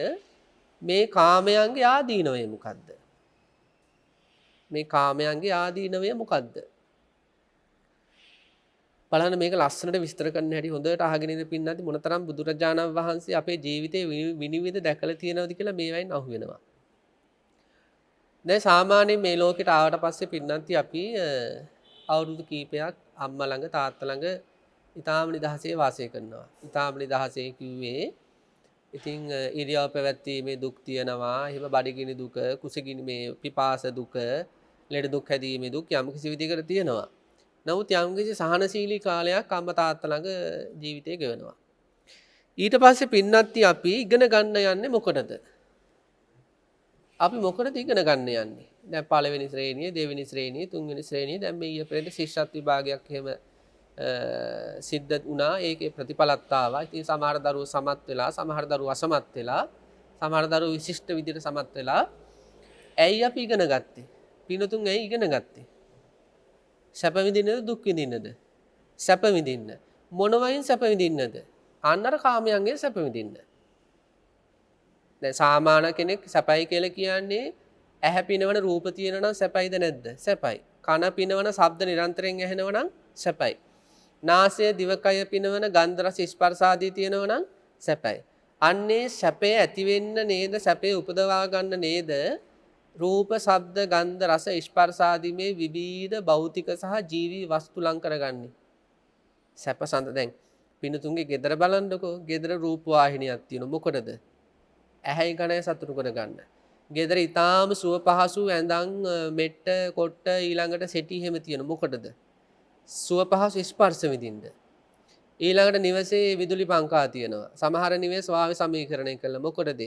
මේ කාමයන්ගේ ආදීනවය මොකද්ද? මේ කාමයන්ගේ ආදීනවය මොකද්ද? බලන්න මේක ලස්සනට විස්තර කරන්න හැටි හොඳට අහගෙන ඉන්න පින්නත් මොනතරම් බුදුරජාණන් වහන්සේ අපේ ජීවිතේ විනිවිද දැකලා තියෙනවද කියලා මේවයින් අහු වෙනවා. දැන් සාමාන්‍යයෙන් මේ ලෝකෙට ආවට පස්සේ පින්නන්ති අපි අවුරුදු කීපයක් අම්මා ළඟ තාත්තා ළඟ ඊටාම නිදහසේ වාසය කරනවා. ඊටාම නිදහසේ කිව්වේ ඉතින් ඉරියව් පැවැත්වීමේ දුක් තියෙනවා. එහෙම බඩගිනි දුක, කුසගිනි මේ පිපාස දුක, ලෙඩ දුක් හැදීමේ දුක් යම් කිසි විදිහකට තියෙනවා. නමුත් යම් කිසි සහනශීලී කාලයක් අම්මා තාත්තා ළඟ ජීවිතේ ගෙවනවා. ඊට පස්සේ පින්නන්ති අපි ඉගෙන ගන්න යන්නේ මොකටද? අපි මොකටද ඉගෙන ගන්න යන්නේ? දැන් පළවෙනි ශ්‍රේණිය, දෙවෙනි ශ්‍රේණිය, තුන්වෙනි ශ්‍රේණිය දැන් මේ ඊපෙරේද ශිෂ්‍යත්ව විභාගයක් එහෙම සිද්ධ වුණා. ඒකේ ප්‍රතිඵලත් ආවා. ඉතින් සමහර දරුවෝ සමත් වෙලා, සමහර දරුවෝ අසමත් වෙලා සමහර දරුවෝ විශිෂ්ට විදිහට සමත් වෙලා ඇයි අපි ඉගෙන ගත්තේ? පිනතුන් ඇයි ඉගෙන ගත්තේ? සැප විඳින්නද දුක් විඳින්නද? සැප විඳින්න. මොන වයින් සැප විඳින්නද? අන්නර කාමයන්ගෙන් සැප විඳින්න. දැන් සාමාන්‍ය කෙනෙක් සැපයි කියලා කියන්නේ ඇහැ පිනවන රූප තියෙනවා නම් සැපයිද නැද්ද? සැපයි. කන පිනවන ශබ්ද නිරන්තරයෙන් ඇහෙනවා නම් සැපයි. නාසය දිවකය පිනවන ගන්ධ රස ස්පර්ශ ආදී තියෙනවා නම් සැපයි. අන්නේ සැපේ ඇති වෙන්න නේද සැපේ උපදවා ගන්න නේද රූප ශබ්ද ගන්ධ රස ස්පර්ශ ආදී මේ විවිධ භෞතික සහ ජීවි වස්තු ලං කරගන්නේ. සැප සඳ දැන් පිනුතුන්ගේ ගෙදර බලන්නකෝ ගෙදර රූප වාහිනියක් තියෙනවා මොකටද? ඇහැයි කනයි සතුටු කරගන්න. ගෙදර ඊටාම සුව පහසු ඇඳන් මෙට්ට කොට්ට ඊළඟට සෙටි හැම තියෙන මොකටද? සුව පහසු ස්පර්ශ විඳින්න. ඊළඟට නිවසේ විදුලි පංකා තියෙනවා. සමහර නිවෙස් වායු සමීකරණය කළා මොකටද?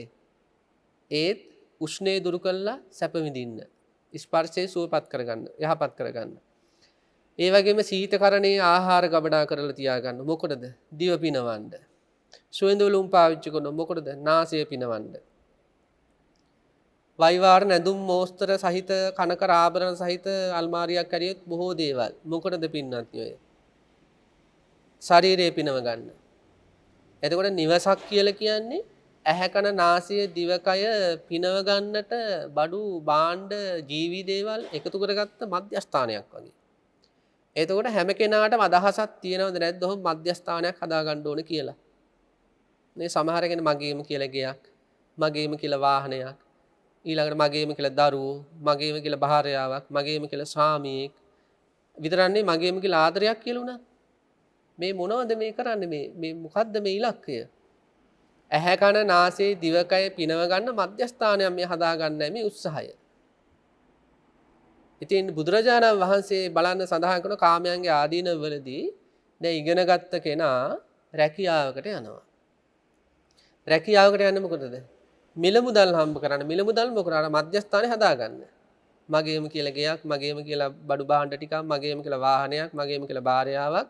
ඒත් උෂ්ණය දුරු කළා සැප විඳින්න. ස්පර්ශයේ සුවපත් කරගන්න, යහපත් කරගන්න. ඒ වගේම සීතකරණයේ ආහාර ගබඩා කරලා තියාගන්න මොකටද? දිව පිනවන්න. සුවඳ වලුම් පාවිච්චි කරන මොකටද? නාසය පිනවන්න. වයිවාර නැඳුම් මෝස්තර සහිත කනකර ආභරණ සහිත අල්මාරියක් ඇරියොත් බොහෝ දේවල් මොකටද පින්නත් ඔය? ශරීරය පිනව ගන්න. එතකොට නිවසක් කියලා කියන්නේ ඇහැ කන නාසය දිවකය පිනව ගන්නට බඩු භාණ්ඩ ජීවි දේවල් එකතු කරගත්ත මධ්‍යස්ථානයක් වගේ. එතකොට හැම කෙනාටම අදහසක් තියෙනවද නැද්ද ඔහොම මධ්‍යස්ථානයක් හදා ගන්න ඕනේ කියලා? මේ සමහර කෙනෙක් මගේම කියලා ගයක්, මගේම කියලා වාහනයක්, ඊළඟට මගේම කියලා දරුවෝ, මගේම කියලා භාර්යාවක්, මගේම කියලා ස්වාමියෙක් විතරන්නේ මගේම කියලා ආදරයක් කියලා උනා. මේ මොනවද මේ කරන්නේ මේ මොකද්ද මේ ඉලක්කය? ඇහැ කන නාසය දිවකය පිනව ගන්න මධ්‍යස්ථානයක් මේ හදා ගන්නයි මේ උත්සාහය. ඉතින් බුදුරජාණන් වහන්සේ බලන්න සඳහන් කරන කාමයන්ගේ ආදීනවලදී දැන් ඉගෙන ගත්ත කෙනා රැකියාවකට යනවා. රැකියාවකට යන්නේ මොකටද? මිල මුදල් හම්බ කරන්න. මිල මුදල් මොකටද? මධ්‍යස්ථානේ හදා ගන්න. මගේම කියලා ගෙයක්, මගේම කියලා බඩු භාණ්ඩ ටිකක්, මගේම කියලා වාහනයක්, මගේම කියලා භාර්යාවක්.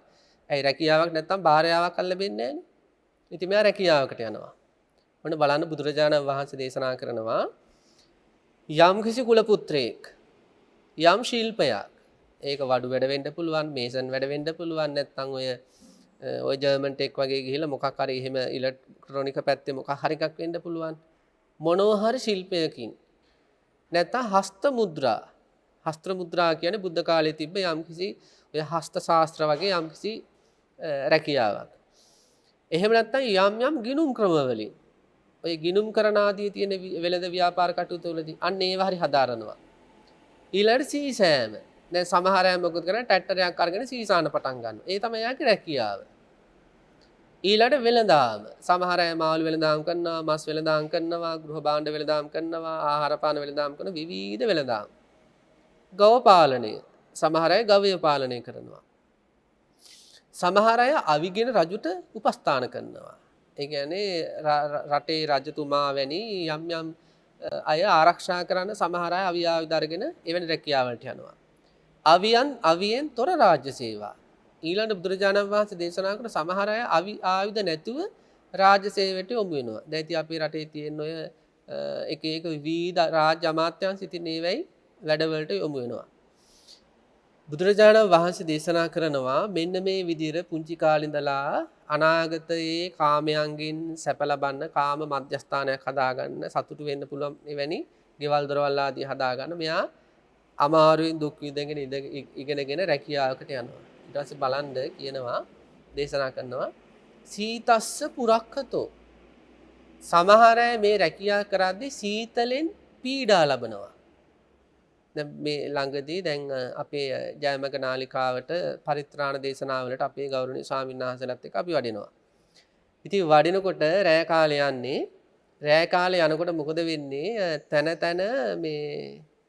ඇයි රැකියාවක් නැත්තම් භාර්යාවක් අල්ල වෙන්නේ නැහනේ. ඉතින් මෙයා රැකියාවකට යනවා. ඔන්න බලන්න බුදුරජාණන් වහන්සේ දේශනා කරනවා යම් කිසි කුල පුත්‍රයෙක් යම් ශිල්පයක් ඒක වඩු වැඩ වෙන්න පුළුවන්, මේසන් වැඩ වෙන්න පුළුවන්, නැත්තම් ඔය ජර්මන් ටෙක් වගේ ගිහිල්ලා මොකක් හරි එහෙම ඉලෙක්ට්‍රොනික පැත්තේ මොකක් හරි එකක් වෙන්න පුළුවන්. මොනවා හරි ශිල්පයකින් නැත්තම් හස්ත මුද්‍රා කියන්නේ බුද්ධ කාලේ තිබ්බ යම් කිසි ඔය හස්ත ශාස්ත්‍ර වගේ යම් කිසි රැකියාවක්. එහෙම නැත්නම් යම් ගිණුම් ක්‍රම වලින් ඔය ගිණුම් කරන ආදී තියෙන වෙළඳ ව්‍යාපාර කටයුතු වලදී අන්න ඒව හරි හදාරනවා. ඊළඟට සීසෑම. දැන් සමහර අය මොකද කරන්නේ? ට්‍රැක්ටරයක් අරගෙන සීසාන පටන් ගන්නවා. ඒ තමයි යාගේ රැකියාව. ඊළඟට වෙළඳාම. සමහර අය මාළු වෙළඳාම් කරනවා, මස් වෙළඳාම් කරනවා, ගෘහ භාණ්ඩ වෙළඳාම් කරනවා, ආහාර පාන වෙළඳාම් කරන විවිධ වෙළඳාම්. ගව පාලනය. සමහර අය ගවය පාලනය කරනවා. සමහර අය අවිගෙන රජුට උපස්ථාන කරනවා. ඒ කියන්නේ රටේ රජතුමා වැනි යම් අය ආරක්ෂා කරන්න සමහර අය අවිය ආයුධ අරගෙන එවැනි රැකියාවලට යනවා. අවියෙන් තොර රාජ්‍ය සේවා. ඊළඟ බුදුරජාණන් වහන්සේ දේශනා කරන සමහර අය ආයුධ නැතුව රාජ්‍ය සේවයට යොමු වෙනවා. දැන් ඉතින් අපේ රටේ තියෙන ඔය එක විවිධ රාජ්‍ය අමාත්‍යාංශ ඉතින් ඒවයි වැඩවලට යොමු වෙනවා. බුදුරජාණන් වහන්සේ දේශනා කරනවා මෙන්න මේ විදිහට පුංචි කාලේ ඉඳලා අනාගතයේ කාමයන්ගෙන් සැප ලබන්න කාම මධ්‍යස්ථානයක් හදාගන්න සතුටු වෙන්න පුළුවන් එවැනි ගෙවල් දොරවල් ආදී හදාගන්න මෙයා අමාරුවෙන් දුක් විඳගෙන ඉගෙනගෙන රැකියාවකට යනවා. ඊට පස්සේ බලන්න කියනවා දේශනා කරනවා සීතස්ස පුරක්කතෝ සමහර අය මේ රැකියාව කරද්දී සීතලෙන් පීඩා ලබනවා. දැන් මේ ළඟදී දැන් අපේ ජයමග නාලිකාවට පරිත්‍රාණ දේශනාවලට අපේ ගෞරවනීය ස්වාමීන් වහන්සේලාත් එක්ක අපි වඩිනවා. ඉතින් වඩිනකොට රෑ කාලේ යන්නේ රෑ කාලේ යනකොට මොකද වෙන්නේ? තන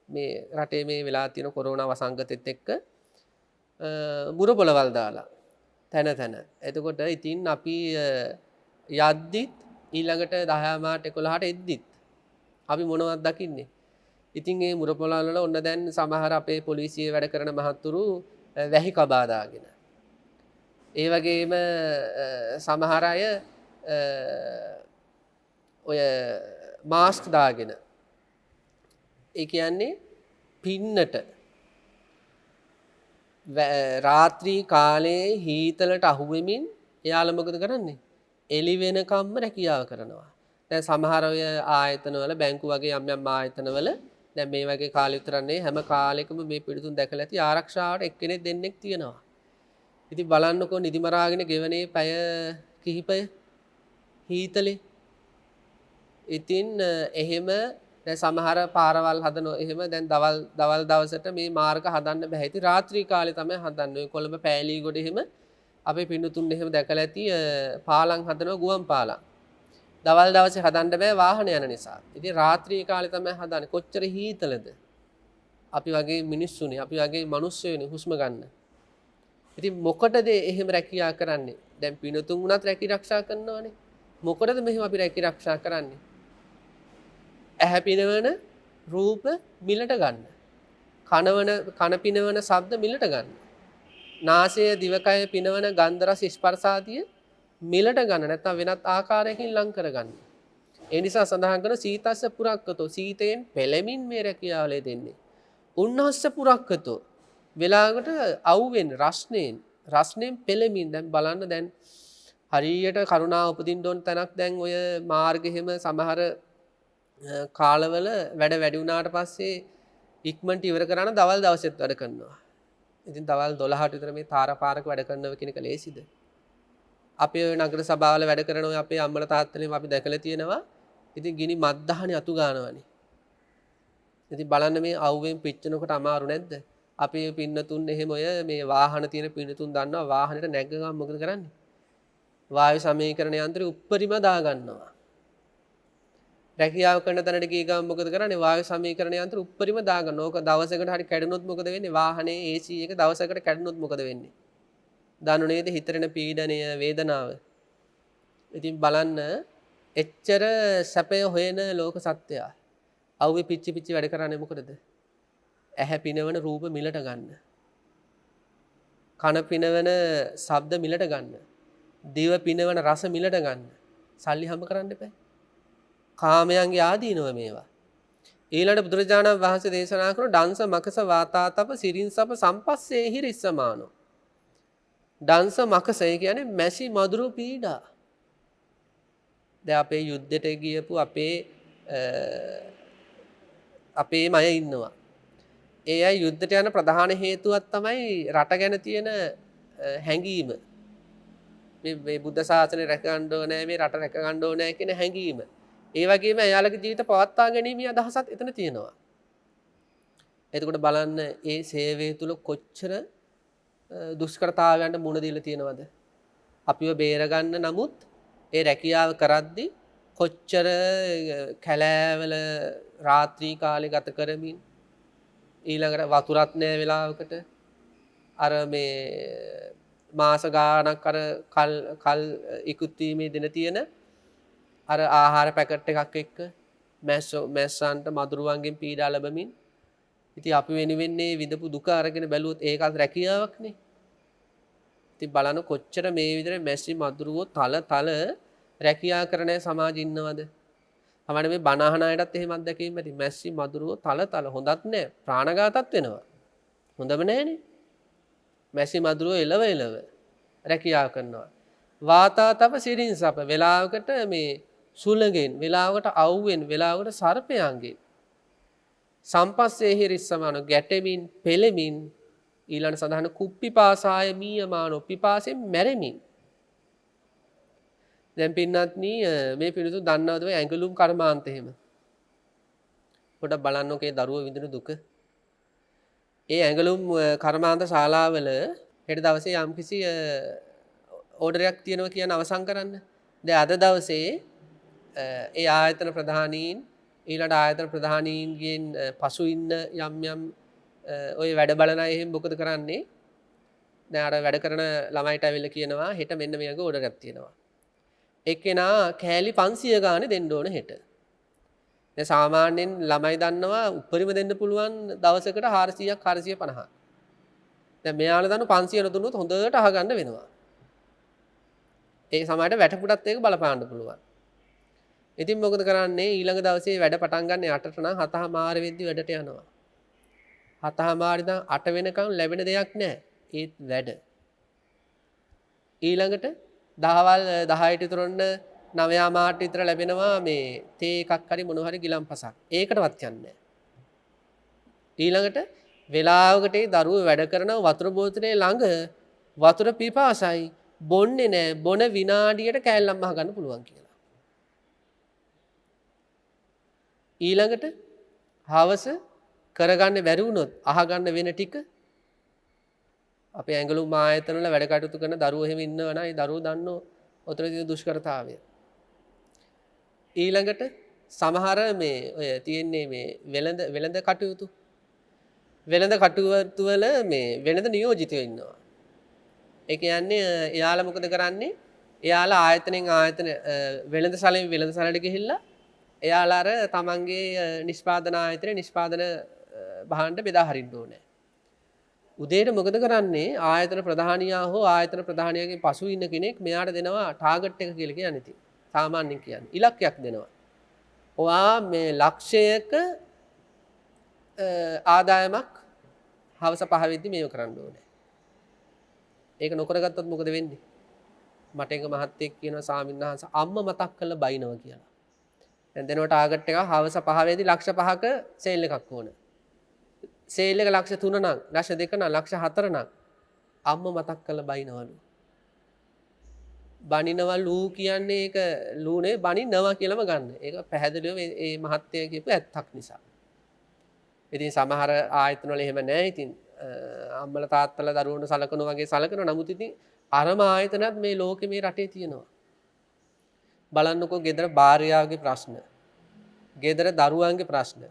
මේ රටේ මේ වෙලා තියෙන කොරෝනා වසංගතෙත් එක්ක මුර පොළවල් දාලා තන. එතකොට ඉතින් අපි යද්දිත් ඊළඟට 10 මාට 11ට එද්දිත් අපි මොනවද දකින්නේ? ඉතින් මේ මුර පොළවල් වල ඔන්න දැන් සමහර අපේ පොලිසිය වැඩ කරන මහත්තුරු වැහි කබා දාගෙන. ඒ වගේම සමහර අය ඔය මාස්ක් දාගෙන ඒ කියන්නේ පින්නට රාත්‍රී කාලයේ හීතලට අහු වෙමින් එයාලා මොකද කරන්නේ? එළි වෙනකම්ම රැකියාව කරනවා. දැන් සමහර අය ආයතනවල බැංකු වගේ යම් යම් ආයතනවල දැන් මේ වගේ කාලෙ විතරන්නේ හැම කාලෙකම මේ පිළිතුන් දැකලා ඇති ආරක්ෂාවට එක්කෙනෙක් දෙන්නෙක් තියෙනවා. ඉතින් බලන්නකෝ නිදි මරාගෙන ගෙවනේ පැය කිහිපය හීතලේ. ඉතින් එහෙම දැන් සමහර පාරවල් හදන එහෙම දැන් දවල් දවසට මේ මාර්ග හදන්න බෑ. ඉතින් රාත්‍රී කාලේ තමයි හදන්නේ. ඔය කොළඹ පෑලීගොඩ එහෙම අපේ පින්නතුන් එහෙම දැකලා ඇති පාලම් හදනවා ගුවන් පාලම්. දවල් දවසේ හදන්න බෑ වාහන යන නිසා. ඉතින් රාත්‍රී කාලේ තමයි හදන්නේ. කොච්චර හීතලද? අපි වගේ මිනිස්සුනේ, අපි වගේ මිනිස්සුනේ හුස්ම ගන්න. ඉතින් මොකටද එහෙම රැකියා කරන්නේ? දැන් පින්නතුන් උනත් රැකී ආරක්ෂා කරනවානේ. මොකටද මෙහෙම අපි රැකී ආරක්ෂා කරන්නේ? ඇහැ පිනවන රූප මිලට ගන්න. කන පිනවන ශබ්ද මිලට ගන්න. නාසය දිවකය පිනවන ගන්ධ රස ස්පර්ශ ආදිය මිලට ගන්න. නැත්නම් වෙනත් ආකාරයකින් ලං කර ගන්න. ඒ නිසා සඳහන් කරන සීතස්ස පුරක්කතෝ සීතයෙන් පෙළමින් මේ රැකියාවල දෙන්නේ. උන්නස්ස පුරක්කතෝ වෙලාවකට අවුවෙන් රස්නෙන් පෙළමින් දැන් බලන්න දැන් හරියට කරුණාව උපදින්න ඕන තැනක් දැන් ඔය මාර්ගෙහෙම සමහර කාලවල වැඩ වැඩි වුණාට පස්සේ ඉක්මනට ඉවර කරන දවල් දවසෙත් වැඩ කරනවා. ඉතින් දවල් 12ට විතර මේ තාර පාරක වැඩ කරනවා කියන එක ලේසිද? අපේ ඔය නගර සභාවල වැඩ කරන ඔය අපේ අම්මලා තාත්තලාම අපි දැකලා තියෙනවා. ඉතින් ගිනි මද්දහනේ අතු ගන්නවනේ. ඉතින් බලන්න මේ අවුවෙන් පිච්චෙනකොට අමාරු නැද්ද? අපේ පින්නතුන් එහෙම ඔය මේ වාහන තියෙන පින්නතුන් දන්නවා වාහනේට නැග ගමන් මොකද කරන්නේ? වායු සමීකරණ යන්ත්‍රය උඩ්පරිම දා ගන්නවා. රැකියාව කරන තැනට ගිය ගමන් මොකද කරන්නේ? වායු සමීකරණ යන්ත්‍ර උඩ්පරිම දා ගන්නවා. ඕක දවසකට හරි කැඩුනොත් මොකද වෙන්නේ? වාහනේ AC එක දවසකට කැඩුනොත් මොකද වෙන්නේ? දන්නු නේද හිතරෙන පීඩනය වේදනාව. ඉතින් බලන්න එච්චර සැපය හොයන ලෝක සත්‍යය. අවුවේ පිච්චි වැඩ කරන්නේ මොකටද? ඇහැ පිනවන රූප මිලට ගන්න. කන පිනවන ශබ්ද මිලට ගන්න. දිව පිනවන රස මිලට ගන්න. සල්ලි හම්බ කරන්න එපා. කාමයන්ගේ ආදීනව මේවා. ඊළඟ බුදුරජාණන් වහන්සේ දේශනා කරන ඩංස මකස වාතාතප සිරින්සප සම්පස්සේහි රිස්සමානෝ. ඩංස මකසය කියන්නේ මැසි මදුරු පීඩා. දැන් අපේ යුද්ධයට ගියපු අපේ අය ඉන්නවා. ඒ අය යුද්ධයට යන ප්‍රධාන හේතුවක් තමයි රට ගැන තියෙන හැඟීම. මේ බුද්ධ ශාසනය රැක ගන්න ඕනේ, මේ රට රැක ගන්න ඕනේ කියන හැඟීම. ඒ වගේම එයාලගේ ජීවිත පවත්වා ගැනීමේ අදහසත් එතන තියෙනවා. එතකොට බලන්න ඒ සේවය තුල කොච්චර දුෂ්කරතාවයන්ට මුහුණ දීලා තියෙනවද? අපිව බේරගන්න නමුත් ඒ රැකියාව කරද්දී කොච්චර කැලෑවල රාත්‍රී කාලේ ගත කරමින් ඊළඟට වතුරත් නැහැ වෙලාවකට අර මේ මාස ගාණක් අර කල් ඉක්ුත් වීමේ දින තියෙන අර ආහාර පැකට් එකක් එක්ක මැස්සන්ට මදුරුවන්ගෙන් පීඩා ලැබමින් ඉතින් අපි වෙනුවෙන්නේ විඳපු දුක අරගෙන බැලුවොත් ඒකත් රැකියාවක්නේ. ඉතින් බලන්න කොච්චර මේ විදිහට මැස්සි මදුරුවෝ තල රැකියා කරන සමාජ ඉන්නවද? අපිට මේ බණ අහන අයටත් එහෙම අත්දැකීම් ඇති. මැස්සි මදුරුවෝ තල හොඳත් නෑ ප්‍රාණඝාතත් වෙනවා. හොඳම නෑනේ. මැස්සි මදුරුවෝ එලව රැකියාව කරනවා. වාතාතප සිරින්සප වෙලාවකට මේ සුලගෙන් වෙලාවකට අවුවෙන් වෙලාවකට සර්පයන්ගෙන් සම්පස්සේහි රිස්සමාන ගැටෙමින් පෙළෙමින් ඊළඟ සඳහන කුප්පිපාසාය මීයමානෝ පිපාසෙන් මැරෙමින්. දැන් පින්නත්නි මේ පිළිතුරු දන්නවද ඔය ඇඟලුම් කර්මාන්ත එහෙම? පොඩක් බලන්නකෝ ඒ දරුවෝ විඳින දුක. ඒ ඇඟලුම් කර්මාන්ත ශාලාවල හෙට දවසේ යම්කිසි ඕඩරයක් තියෙනවා කියන අවසන් කරන්න. දැන් අද දවසේ ඒ ආයතන ප්‍රධානීන් ඊළඟ ආයතන ප්‍රධානීන්ගෙන් පසු ඉන්න යම් ඔය වැඩ බලන අය එහෙම මොකද කරන්නේ? දැන් අර වැඩ කරන ළමයිට ඇවිල්ලා කියනවා හෙට මෙන්න මේ වගේ ඕඩරයක් තියෙනවා. එක්කෙනා කෑලි 500 ගානේ දෙන්න ඕන හෙට. දැන් සාමාන්‍යයෙන් ළමයි දන්නවා උපරිම දෙන්න පුළුවන් දවසකට 400ක් 450ක්. දැන් මෙයාලා දන්නු 500 නොදුන්නොත් හොඳට අහගන්න වෙනවා. ඒ සමහරට වැටපුඩත් ඒක බලපාන්න පුළුවන්. ඉතින් මොකද කරන්නේ ඊළඟ දවසේ වැඩ පටන් ගන්න 8ට නම් 7:00 වෙද්දි වැඩට යනවා. 7:00 ඉඳන් 8 වෙනකම් ලැබෙන දෙයක් නැහැ. ඒත් වැඩ. ඊළඟට දහවල් 10ට විතර ඔන්න 9:00 විතර ලැබෙනවා මේ තේ එකක් හරි මොන හරි ගිලම්පසක්. ඒකටවත් යන්නේ නැහැ. ඊළඟට වෙලාවකට ඒ දරුවෝ වැඩ කරනවා වතුර බෝතලේ ළඟ වතුර පිපාසයි බොන්නේ නැහැ. බොන විනාඩියට කෑල්ලක් මහ ගන්න පුළුවන් කියලා. ඊළඟට හවස කරගන්න බැරි වුණොත් අහගන්න වෙන ටික අපේ ඇඟලුම් ආයතන වල වැඩ කටයුතු කරන දරුවෝ එහෙම ඉන්නවනම් ඒ දරුවෝ දන්නෝ ඔතන තියෙන දුෂ්කරතාවය. ඊළඟට සමහර මේ ඔය තියෙන්නේ මේ වෙළඳ කටයුතු වල මේ වෙළඳ නියෝජිතයෝ ඉන්නවා. ඒ කියන්නේ එයාලා මොකද කරන්නේ? එයාලා ආයතනෙන් ආයතන වෙළඳ සැලට ගිහිල්ලා එයාලා අර තමන්ගේ නිෂ්පාදන ආයතනයේ නිෂ්පාදන භාණ්ඩ බෙදා හරින්න ඕනේ. උදේට මොකද කරන්නේ? ආයතන ප්‍රධානියා හෝ ආයතන ප්‍රධානියාගේ පසු ඉන්න කෙනෙක් මෙයාට දෙනවා ටාගට් එක කියලා කියන්නේ ඉතින්. සාමාන්‍යයෙන් කියන්නේ ඉලක්කයක් දෙනවා. ඔයා මේ ලක්ෂයක ආදායමක් හවස 5 වෙද්දි මේව කරන්න ඕනේ. ඒක නොකරගත්තොත් මොකද වෙන්නේ? මට එක මහත්තයෙක් කියනවා ස්වාමින්වහන්සේ අම්මා මතක් කරලා බයිනවා කියලා. දැන් දෙනවා ටාගට් එක හවස 5 වෙද්දි ලක්ෂ 5ක සේල් එකක් ඕන. සේල් එක ලක්ෂ 3 නම්, ලක්ෂ 2 නම්, ලක්ෂ 4 නම් අම්මා මතක් කරලා බයිනවලු. බනිනවලු කියන්නේ ඒක ලූනේ බනිනවා කියලාම ගන්න. ඒක පැහැදිලිව මේ මහත්තයා කියපු ඇත්තක් නිසා. ඉතින් සමහර ආයතන වල එහෙම නැහැ. ඉතින් අම්මලා තාත්තලා දරුවන්ට සලකනවා වගේ සලකනවා. නමුත් ඉතින් අරම ආයතනත් මේ ලෝකේ මේ රටේ තියෙනවා. බලන්නකෝ ගෙදර භාර්යාවගේ ප්‍රශ්න, ගෙදර දරුවන්ගේ ප්‍රශ්න,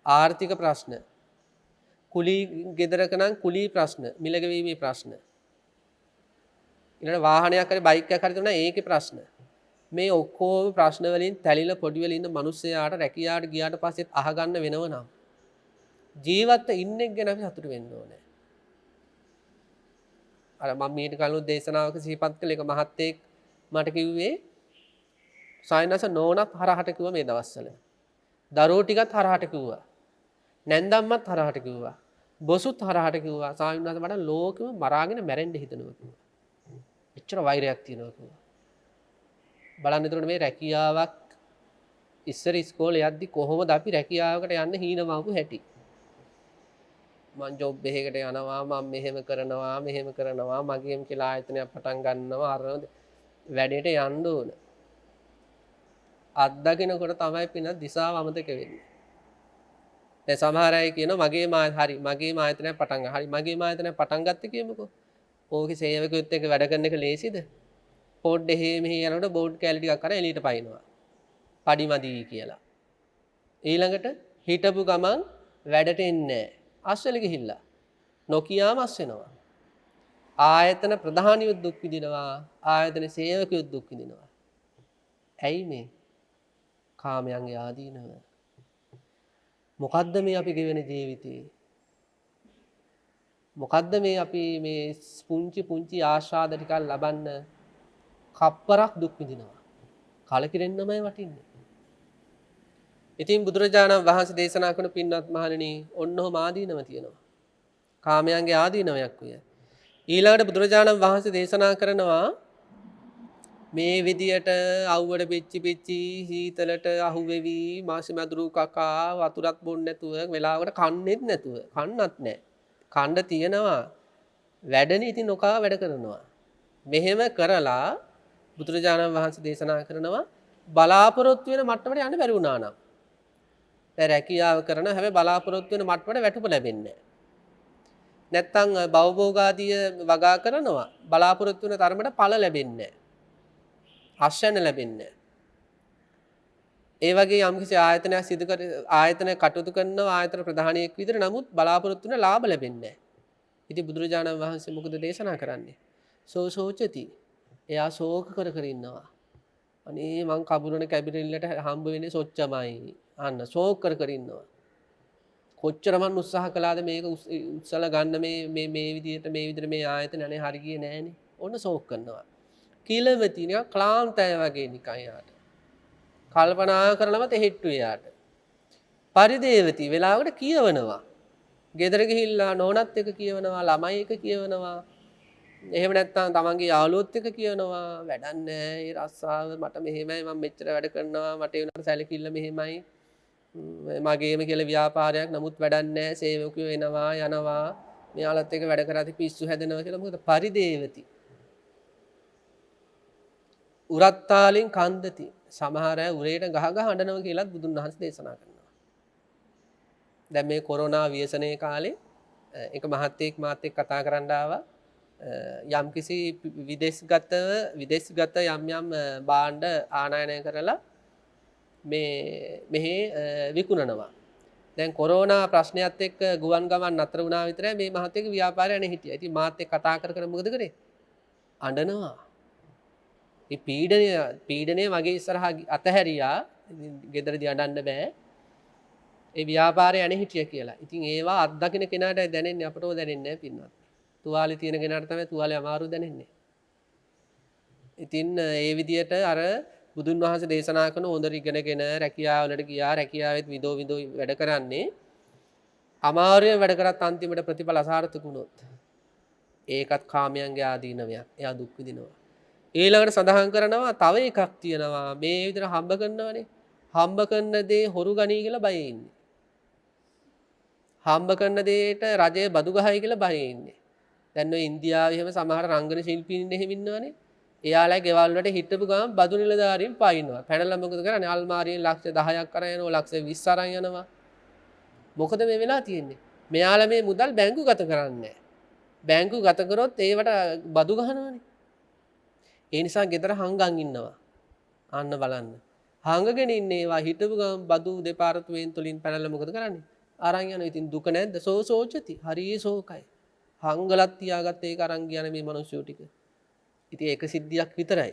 ආර්ථික ප්‍රශ්න, කුලී ගෙදරක නම් කුලී ප්‍රශ්න, මිලගැවීමේ ප්‍රශ්න. ඊළඟ වාහනයක් හරි බයික් එකක් හරි තුනා ඒකේ ප්‍රශ්න. මේ ඔක්කොම ප්‍රශ්න වලින් තැලිලා පොඩි වෙලින් ඉන්න මිනිස්සයාට රැකියාවට ගියාට පස්සෙත් අහගන්න වෙනව නම් ජීවත් ඉන්නෙක් ගැන අපි සතුටු වෙන්න ඕනේ. අර මම මීට කලින් දේශනාවක සිහිපත් කළ එක මහත්තයෙක් මට කිව්වේ සායනස නෝනත් හරහට කිව්වා මේ දවස්වල. දරුවෝ ටිකත් හරහට කිව්වා. නැන්දම්මත් හරහට කිව්වා. බොසුත් හරහට කිව්වා. සායනස මට ලෝකෙම මරාගෙන මැරෙන්න හිතනවා කිව්වා. එච්චර වෛරයක් තියෙනවා කිව්වා. බලන්න එතකොට මේ රැකියාවක් ඉස්සර ඉස්කෝලේ යද්දි කොහොමද අපි රැකියාවකට යන්න හීනමාපු හැටි. මං ජොබ් එකකට යනවා මම මෙහෙම කරනවා මගේම කියලා ආයතනයක් පටන් ගන්නවා අර වැඩේට යන්න ඕන. අත්දකින්නකොට තමයි පින දිශාව අමතක වෙන්නේ. දැන් සමහර අය කියනවා මගේ ආයතනයක් පටන් ගන්න. හරි මගේ ආයතනයක් පටන් ගත්තේ කියමුකෝ. ඕකේ සේවකයොත් එක්ක වැඩ කරන එක ලේසිද? පොඩ් එහෙ මෙහෙ යනකොට බෝඩ් කැලි ටිකක් අරන් එළියට පයින්නවා. පඩිමදි කියලා. ඊළඟට හිටපු ගමන් වැඩට එන්නේ නැහැ. අස්වැලි ගිහිල්ලා. නොකියාම අස් වෙනවා. ආයතන ප්‍රධානියොත් දුක් විඳිනවා. ආයතන සේවකයොත් දුක් විඳිනවා. ඇයි මේ? කාමයන්ගේ ආදීනව. මොකද්ද මේ අපි ගෙවෙන ජීවිතේ? මොකද්ද මේ අපි මේ පුංචි ආශාද ටිකක් ලබන්න කප්පරක් දුක් විඳිනවා. කලකිරෙන්නමයි වටින්නේ. ඉතින් බුදුරජාණන් වහන්සේ දේශනා කරන පින්වත් මහණෙනි ඔන්නෝම ආදීනව තියෙනවා. කාමයන්ගේ ආදීනවයක් විය. ඊළඟට බුදුරජාණන් වහන්සේ දේශනා කරනවා මේ විදියට අවුවට පිච්චි හීතලට අහු වෙවි මාසි මදුරු කකා වතුරක් බොන්නේ නැතුව වෙලාවකට කන්නේත් නැතුව කන්නත් නැහැ. කන්න තියනවා වැඩනේ ඉතින් නොකා වැඩ කරනවා. මෙහෙම කරලා බුදුරජාණන් වහන්සේ දේශනා කරනවා බලාපොරොත්තු වෙන මට්ටමට යන්න බැරි වුණා නම් දැන් රැකියාව කරන හැබැයි බලාපොරොත්තු වෙන මට්ටමට වැටුප ලැබෙන්නේ නැහැ. නැත්තම් භවභෝගාදී වගා කරනවා බලාපොරොත්තු වෙන තරමට ඵල ලැබෙන්නේ නැහැ. ආශ්‍රයන ලැබෙන්නේ නැහැ. ඒ වගේ යම්කිසි ආයතනයක් ආයතන කටයුතු කරනවා ආයතන ප්‍රධානියෙක් විදිහට නමුත් බලාපොරොත්තු වෙන ලාභ ලැබෙන්නේ නැහැ. ඉතින් බුදුරජාණන් වහන්සේ මොකද දේශනා කරන්නේ? සෝචති. එයා ශෝක කර ඉන්නවා. අනේ මං කබුරන කැබිරිල්ලට හම්බ වෙන්නේ සොච්චමයි. අන්න ශෝක කර ඉන්නවා. කොච්චර මං උත්සාහ කළාද මේක උත්සල ගන්න මේ විදිහට මේ ආයතන අනේ හරි ගියේ නෑනේ. ඔන්න ශෝක කරනවා. කිලවති නිකන් ක්ලාන්තය වගේ නිකන් යාට. කල්පනා කරලම තෙහෙට්ටු එයාට. පරිදේවති වෙලාවකට කියවනවා. ගෙදර ගිහිල්ලා නෝනත් එක කියවනවා, ළමයි එක කියවනවා. එහෙම නැත්නම් තමන්ගේ යාළුවොත් එක කියවනවා. වැඩක් නැහැ. ඒ රස්සාව මට මෙහෙමයි, මම මෙච්චර වැඩ කරනවා, මට ඒ උනාට සැලකිල්ල මෙහෙමයි. මගේම කියලා ව්‍යාපාරයක් නමුත් වැඩක් නැහැ. සේවකයෝ එනවා යනවා. මෙයාලත් එක වැඩ කරාදී පිස්සු හැදෙනවා කියලා. මොකද පරිදේවති. උරත්තාලින් කන්දති. සමහර අය උරේට ගහ ගහ අඬනවා කියලාත් බුදුන් වහන්සේ දේශනා කරනවා. දැන් මේ කොරෝනා ව්‍යසනයේ කාලේ එක මහත්තයෙක් මාත් එක්ක කතා කරන්න ආවා. යම්කිසි විදේශගත යම් භාණ්ඩ ආනයනය කරලා මෙහි විකුණනවා. දැන් කොරෝනා ප්‍රශ්නයත් එක්ක ගුවන් ගමන් නතර වුණා විතරයි මේ මහත්තයාගේ ව්‍යාපාරය යන්නේ හිටියා. ඉතින් මාත් එක්ක කතා කර මොකද කරේ? අඬනවා. මේ පීඩනය මගේ ඉස්සරහා අතහැරියා. ගෙදරදී අඬන්න බෑ. ඒ ව්‍යාපාරය යන්නේ හිටියා කියලා. ඉතින් ඒවා අත්දකින්න කෙනාට දැනෙන්නේ අපටෝ දැනෙන්නේ නැහැ පින්වත්. තුවාලේ තියෙන කෙනාට තමයි තුවාලේ අමාරු දැනෙන්නේ. ඉතින් ඒ විදියට අර බුදුන් වහන්සේ දේශනා කරන හොඳට ඉගෙනගෙන රැකියාවලට ගියා. රැකියාවෙත් විදෝ වැඩ කරන්නේ. අමාරුවෙන් වැඩ කරත් අන්තිමට ප්‍රතිඵල අසාර්ථක වුණොත් ඒකත් කාමයන්ගේ ආදීනවයක්. එයා දුක් විඳිනවා. ඊළඟට සඳහන් කරනවා තව එකක් තියෙනවා. මේ විදිහට හම්බ කරනවනේ. හම්බ කරන දේ හොරු ගනී කියලා බයේ ඉන්නේ. හම්බ කරන දේට රජය බදු ගහයි කියලා බයේ ඉන්නේ. දැන් ඔය ඉන්දියාවේ එහෙම සමහර රංගන ශිල්පීන් එහෙම ඉන්නවනේ. එයාලා ගෙවල් වලට හිටපු ගමන් බදු නිලධාරීන් පයින්නවා. පැනලා මොකද කරන්නේ? අල්මාරියෙන් ලක්ෂ 10ක් අරන් යනවා, ලක්ෂ 20 අරන් යනවා. මොකද මේ වෙලා තියෙන්නේ? මෙයාලා මේ මුදල් බැංකුගත කරන්නේ නැහැ. බැංකුගත කරොත් ඒවට බදු ගහනවනේ. ඒ නිසා ගෙදර හංගන් ඉන්නවා. අන්න බලන්න. හංගගෙන ඉන්නේ ඒවා හිටපු ගමන් බදු දෙපාර්තමේන්තුවලින් පැනලා මොකද කරන්නේ? අරන් යනවා. ඉතින් දුක නැද්ද? සෝසෝචති. හරිය ශෝකයි. හංගලත් තියාගත්ත ඒක අරන් ගියන මේ මිනිස්සු ටික. ඉතින් ඒක සිද්ධියක් විතරයි.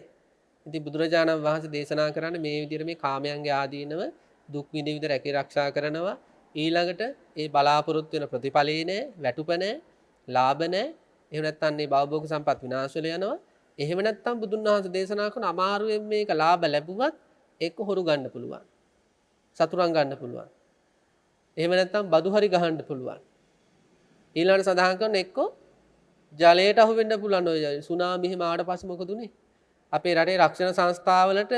ඉතින් බුදුරජාණන් වහන්සේ දේශනා කරන්නේ මේ විදිහට මේ කාමයන්ගේ ආදීනව දුක් විඳ විඳ රැකී ආරක්ෂා කරනවා. ඊළඟට ඒ බලාපොරොත්තු වෙන ප්‍රතිඵලේ නැහැ, වැටුප නැහැ, ලාභ නැහැ. එහෙම නැත්නම් මේ භවභෝග සම්පත් විනාශ වෙලා යනවා. එහෙම නැත්නම් බුදුන් වහන්සේ දේශනා කරන අමාරුවෙන් මේක ලාභ ලැබුවත් ඒක හොරු ගන්න පුළුවන්. සතුරන් ගන්න පුළුවන්. එහෙම නැත්නම් බදු හරි ගහන්න පුළුවන්. ඊළඟට සඳහන් කරන එක්කෝ ජලයට අහු වෙන්න පුළුවන්. ඔය සුනාමි එහෙම ආවට පස්සේ මොකද උනේ? අපේ රටේ රක්ෂණ සංස්ථාවලට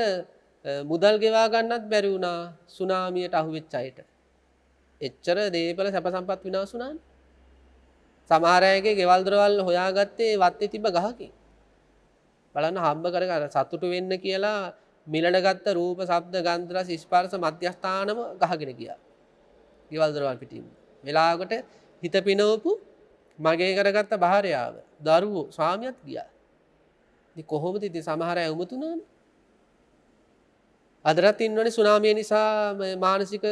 මුදල් ගෙවා ගන්නත් බැරි වුණා සුනාමියට අහු වෙච්ච අයට. එච්චර දේපල සැප සම්පත් විනාශ වුණානේ. සමහර අයගේ ගෙවල් දොරවල් හොයාගත්තේ වත්තේ තිබ්බ ගහකින්. බලන්න හම්බ කරගෙන සතුටු වෙන්න කියලා මිලන ගත්ත රූප, ශබ්ද, ගන්ධ, රස, ස්පර්ශ මධ්‍යස්ථානම ගහගෙන ගියා. ගෙවල් දොරවල් පිටින්. වෙලාවකට හිත පිනවපු මගේ කරගත්ත භාර්යාව, දරුවෝ, ස්වාමියාත් ගියා. ඉතින් කොහොමද ඉතින් සමහර අය උමතුනානේ. අදටත් ඉන්නෝනේ සුනාමිය නිසා මානසික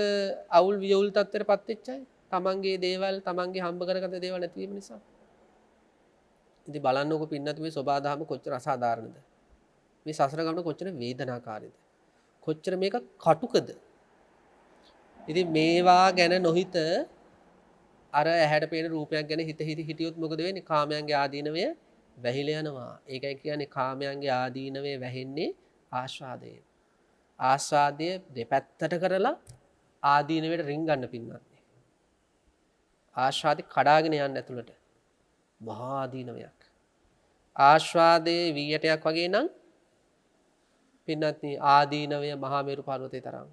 අවුල් වියවුල් තත්ත්වයටපත් වෙච්ච අය. තමන්ගේ දේවල්, තමන්ගේ හම්බ කරගත්ත දේවල් නැති වීම නිසා. ඉතින් බලන්නකො පින්නත් මේ සෝබාදහම කොච්චර අසාධාරණද. මේ සසර ගමන කොච්චර වේදනාකාරීද. කොච්චර මේක කටුකද. ඉතින් මේවා ගැන නොහිත අර ඇහැට පේන රූපයක් ගැන හිටියොත් මොකද වෙන්නේ? කාමයන්ගේ ආදීනවය වැහිලා යනවා. ඒකයි කියන්නේ කාමයන්ගේ ආදීනවය වැහෙන්නේ ආස්වාදයෙන්. ආස්වාදය දෙපැත්තට කරලා ආදීනවයට රින් ගන්න පින්නත්. ආස්වාදේ කඩාගෙන යන්න ඇතුළට. මහා ආදීනවයක්. ආස්වාදයේ වීයටයක් වගේ නම් පින්නත් ආදීනවය මහා මේරු පර්වතේ තරම්.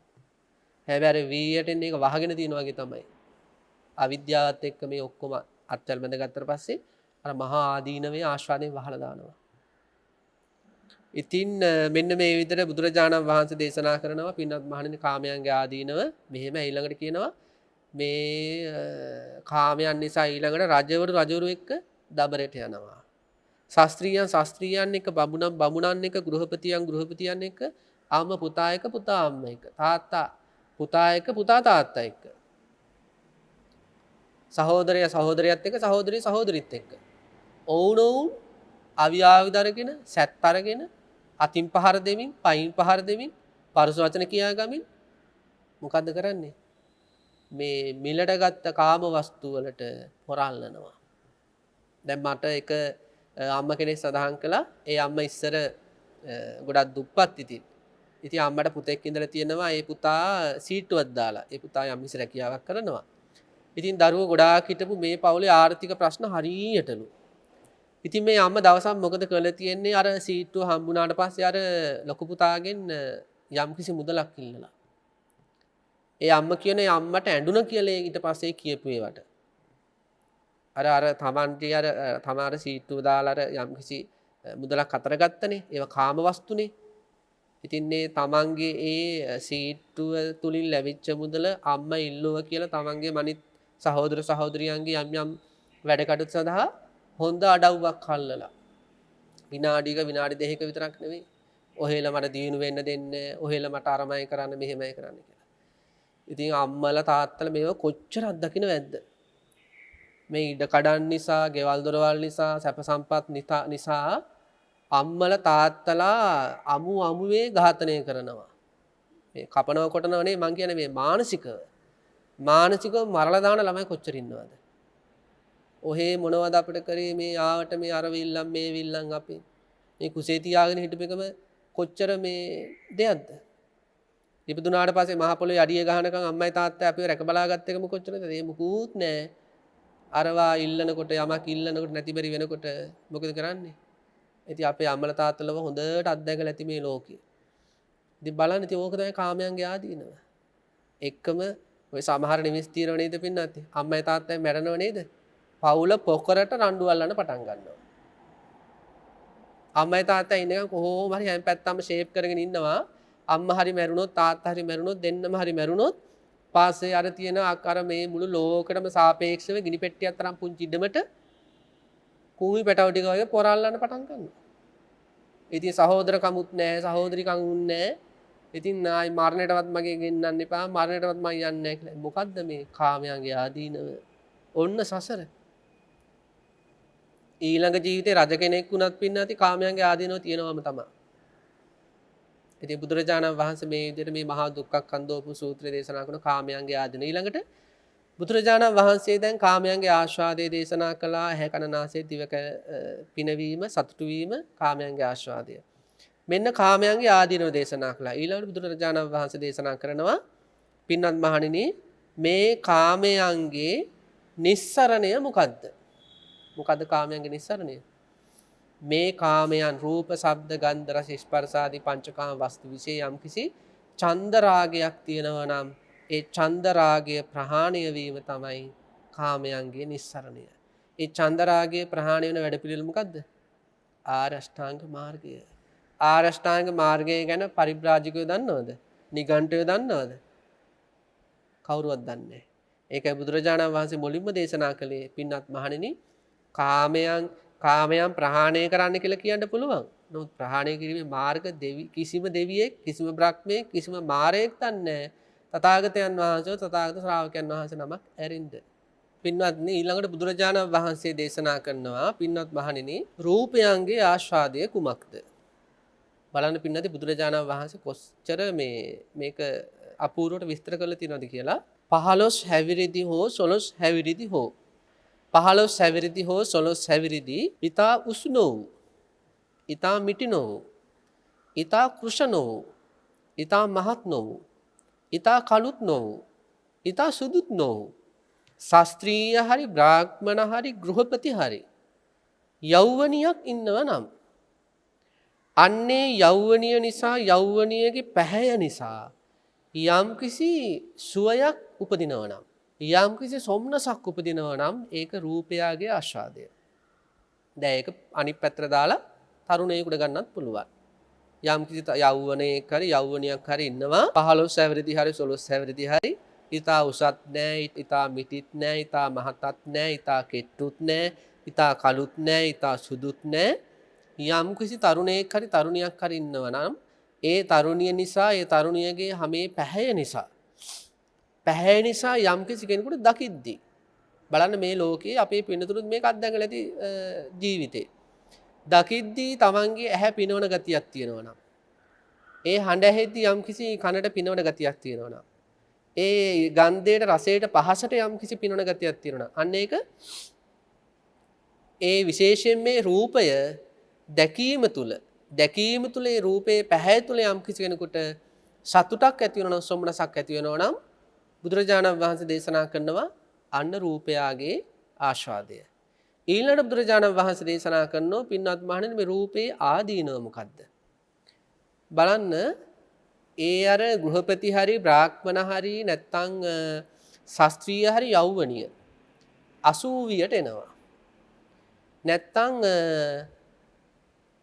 හැබැයි වීයටෙන් ඒක වහගෙන තියෙනවා වගේ තමයි. අවිද්‍යාවත් එක්ක මේ ඔක්කොම අත්වල බඳ ගත්තට පස්සේ අර මහා ආදීනවේ ආස්වාදයෙන් වහලා දානවා. ඉතින් මෙන්න මේ විදිහට බුදුරජාණන් වහන්සේ දේශනා කරනවා පින්වත් මහණෙනි කාමයන්ගේ ආදීනව මෙහෙම ඊළඟට කියනවා මේ කාමයන් නිසා ඊළඟට රජවරු එක්ක දබරට යනවා. ශාස්ත්‍රීයයන් එක්ක බමුණන් එක්ක ගෘහපතියන් එක්ක අම්මා පුතා එක්ක පුතා අම්මා එක්ක තාත්තා පුතා එක්ක පුතා තාත්තා එක්ක සහෝදරයත් එක්ක සහෝදරිත් එක්ක ඔවුනොවුන් අවියාවිද අරගෙන සැත් අරගෙන අතින් පහර දෙමින් පයින් පහර දෙමින් පරුස වචන කියා ගමින් මොකද්ද කරන්නේ? මේ මිලට ගත්ත කාම වස්තු වලට හොරල්නවා. දැන් මට එක අම්ම කෙනෙක් සඳහන් කළා. ඒ අම්මා ඉස්සර ගොඩක් දුප්පත් ඉතින්. ඉතින් අම්මට පුතෙක් ඉඳලා තියෙනවා. ඒ පුතා සීට්ටුවක් දාලා. ඒ පුතා යම් කිසි රැකියාවක් කරනවා. ඉතින් දරුවෝ ගොඩාක් හිටපු මේ පවුලේ ආර්ථික ප්‍රශ්න හරියටලු. ඉතින් මේ අම්මා දවසක් මොකද කළේ තියෙන්නේ අර සීට්ටුව හම්බුනාට පස්සේ අර ලොකු පුතාගෙන් යම් කිසි මුදලක් ඉල්ලලා. ඒ අම්මා කියන්නේ අම්මට ඇඬුණ කියලා ඊට පස්සේ කියපු ඒවට. අර තමන්ට අර තමාර සීට්ටුව දාලා අර යම් කිසි මුදලක් අතර ගත්තනේ. ඒවා කාම වස්තුනේ. ඉතින් මේ තමන්ගේ ඒ සීට්ටුව තුලින් ලැබිච්ච මුදල අම්මා ඉල්ලුවා කියලා තමන්ගේ මනිත් සහෝදර සහෝදරියන්ගේ යම් යම් වැඩ කටයුතු සඳහා හොඳ අඩව්වක් අල්ලලා. විනාඩික විනාඩි දෙකක විතරක් නෙවෙයි. ඔහෙලා මට දිනු වෙන්න දෙන්න, ඔහෙලා මට අරමයි කරන්න මෙහෙමයි කරන්න කියලා. ඉතින් අම්මලා තාත්තලා මේව කොච්චර අත්දකින්න වැද්ද? මේ ඉඩ කඩන් නිසා, ගෙවල් දොරවල් නිසා, සැප සම්පත් නිසා අම්මලා තාත්තලා අමුවේ ඝාතනය කරනවා. මේ කපනව කොටනව නෙවෙයි මං කියන්නේ මේ මානසිකව මරලා දාන ළමයි කොච්චර ඉන්නවද? ඔහේ මොනවද අපිට කරේ මේ ආවට මේ අර විල්ලම් මේ විල්ලම් අපි මේ කුසේ තියාගෙන හිටපෙකම කොච්චර මේ දෙයක්ද? ඉපදුනාට පස්සේ මහ පොළොවේ අඩිය ගහනකම් අම්මයි තාත්තයි අපිව රැක බලාගත්ත එකම කොච්චරද? ඒ මුකුත් නැහැ. අරවා ඉල්ලනකොට යමක් ඉල්ලනකොට නැති බැරි වෙනකොට මොකද කරන්නේ? ඉතින් අපේ අම්මලා තාත්තලව හොඳට අත්දැකලා ඇති මේ ලෝකේ. ඉතින් බලන්න ඉතින් ඕක තමයි කාමයන්ගේ ආදීනව. එක්කම ඔය සමහර නිමිස් తీරව නේද පින්නත්? අම්මයි තාත්තයි මැරෙනව නේද? පවුල පොකරට රණ්ඩු අල්ලන්න පටන් ගන්නවා. අම්මයි තාත්තයි ඉන්නකම් කොහොම හරි හැම පැත්තම ෂේප් කරගෙන ඉන්නවා. අම්මා හරි මැරුණොත් තාත්තා හරි මැරුණොත් දෙන්නම හරි මැරුණොත් පාසේ අර තියෙන අර මේ මුළු ලෝකෙටම සාපේක්ෂව ගිනි පෙට්ටියක් තරම් පුංචි ඉඩමට කුමි පැටව ටික වගේ පොරල්ලන්න පටන් ගන්නවා. ඉතින් සහෝදරකමුත් නැහැ, සහෝදරිකමුත් නැහැ. ඉතින් ආයි මරණයටවත් මගේ ගෙන්නන්න එපා, මරණයටවත් මම යන්නේ නැහැ කියලා. මොකද්ද මේ කාමයන්ගේ ආදීනව? ඔන්න සසර. ඊළඟ ජීවිතේ රජ කෙනෙක් වුණත් පින්නati කාමයන්ගේ ආදීනව තියෙනවම තමයි. ඉතින් බුදුරජාණන් වහන්සේ මේ විදිහට මේ මහා දුක්ඛක්ඛන්ධෝප සූත්‍රය දේශනා කරන කාමයන්ගේ ආදීන. ඊළඟට බුදුරජාණන් වහන්සේ දැන් කාමයන්ගේ ආස්වාදයේ දේශනා කළා. ඇහැ කන නාසය දිවක පිනවීම, සතුටු වීම කාමයන්ගේ ආස්වාදය. මෙන්න කාමයන්ගේ ආදීනව දේශනා කළා. ඊළඟට බුදුරජාණන් වහන්සේ දේශනා කරනවා පින්වත් මහණෙනි මේ කාමයන්ගේ නිස්සරණය මොකද්ද? මොකද්ද කාමයන්ගේ නිස්සරණය? මේ කාමයන් රූප, ශබ්ද, ගන්ධ, රස, ස්පර්ශ ආදී පංචකාම වස්තු વિશે යම්කිසි ඡන්ද රාගයක් තියෙනවා නම් ඒ ඡන්ද රාගය ප්‍රහාණය වීම තමයි කාමයන්ගේ නිස්සරණය. ඒ ඡන්ද රාගය ප්‍රහාණය වෙන වැඩපිළිවෙල මොකද්ද? ආරෂ්ඨාංග මාර්ගය. ආරෂ්ඨාංග මාර්ගය ගැන පරිබ්‍රාජිකයෝ දන්නවද? නිගණ්ඨයෝ දන්නවද? කවුරුවත් දන්නේ නැහැ. ඒකයි බුදුරජාණන් වහන්සේ මුලින්ම දේශනා කළේ පින්වත් මහණෙනි කාමයන් ප්‍රහාණය කරන්න කියලා කියන්න පුළුවන්. නමුත් ප්‍රහාණය කිරීමේ මාර්ග කිසිම දෙවියෙක්, කිසිම බ්‍රහ්මයෙක්, කිසිම මාරයෙක් දන්නේ නැහැ. තථාගතයන් වහන්සේ, තථාගත ශ්‍රාවකයන් වහන්සේ නමක් ඇරින්ද. පින්වත්නි ඊළඟට බුදුරජාණන් වහන්සේ දේශනා කරනවා පින්වත් මහණෙනි රූපයන්ගේ ආස්වාදය කුමක්ද? බලන්න පින්නදී බුදුරජාණන් වහන්සේ කොච්චර මේක අපූර්වට විස්තර කරලා තියෙනවද කියලා. 15 හැවිරිදි හෝ 16 හැවිරිදි හෝ 15 හැවිරිදි හෝ 16 හැවිරිදි ඊතා උෂ්ණ වූ, ඊතා මිටි නොවූ, ඊතා කෘෂ නොවූ, ඊතා මහත් නොවූ, ඊතා කළුත් නොවූ, ඊතා සුදුත් නොවූ, ශාස්ත්‍රීය හරි බ්‍රාහ්මණ හරි ගෘහපති හරි යෞවනියක් ඉන්නව නම් අන්නේ යෞවනිය නිසා, යෞවනියගේ පැහැය නිසා යම්කිසි සුවයක් උපදිනවා නම්, යම්කිසි සොම්නසක් උපදිනවා නම් ඒක රූපයාගේ ආස්වාදය. දැන් ඒක අනිත් පැත්තට දාලා තරුණයෙකුට ගන්නත් පුළුවන්. යම්කිසි යෞවනයෙක් හරි යෞවනියක් හරි ඉන්නවා 15 හැවිරිදි හරි 16 හැවිරිදි හරි ඊතා උසත් නැහැ, ඊතා මිටිත් නැහැ, ඊතා මහතත් නැහැ, ඊතා කෙට්ටුත් නැහැ, ඊතා කළුත් නැහැ, ඊතා සුදුත් නැහැ. යම්කිසි තරුණයෙක් හරි තරුණියක් හරි ඉන්නවා නම් ඒ තරුණිය නිසා, ඒ තරුණියගේ හැමේ පැහැය නිසා යම්කිසි කෙනෙකුට දකිද්දී බලන්න මේ ලෝකයේ අපේ පින්නතුරුත් මේක අත්දැකලා ඇති ජීවිතේ. දකිද්දී තමන්ගේ ඇහැ පිනවන ගතියක් තියෙනවා නම්, ඒ හඬ ඇහෙද්දී යම්කිසි කනට පිනවන ගතියක් තියෙනවා නම්, ඒ ගන්ධයට, රසයට, පහසට යම්කිසි පිනවන ගතියක් තියෙනවා නම් අන්න ඒක ඒ විශේෂයෙන් මේ රූපය දැකීම තුළ දැකීම තුළ ඒ රූපේ පැහැ තුළ යම් කිසි කෙනෙකුට සතුටක් ඇති වෙනවා නම් සොම්නසක් ඇති වෙනවා නම් බුදුරජාණන් වහන්සේ දේශනා කරනවා අන්න රූපයාගේ ආස්වාදය. ඊළඟට බුදුරජාණන් වහන්සේ දේශනා කරනවා පින්වත් මහණෙනි මේ රූපේ ආදීනව මොකද්ද? බලන්න ඒ අර ගෘහපති හරි බ්‍රාහ්මණ හරි නැත්තම් ශාස්ත්‍රීය හරි යෞවනිය 80ට එනවා. නැත්තම්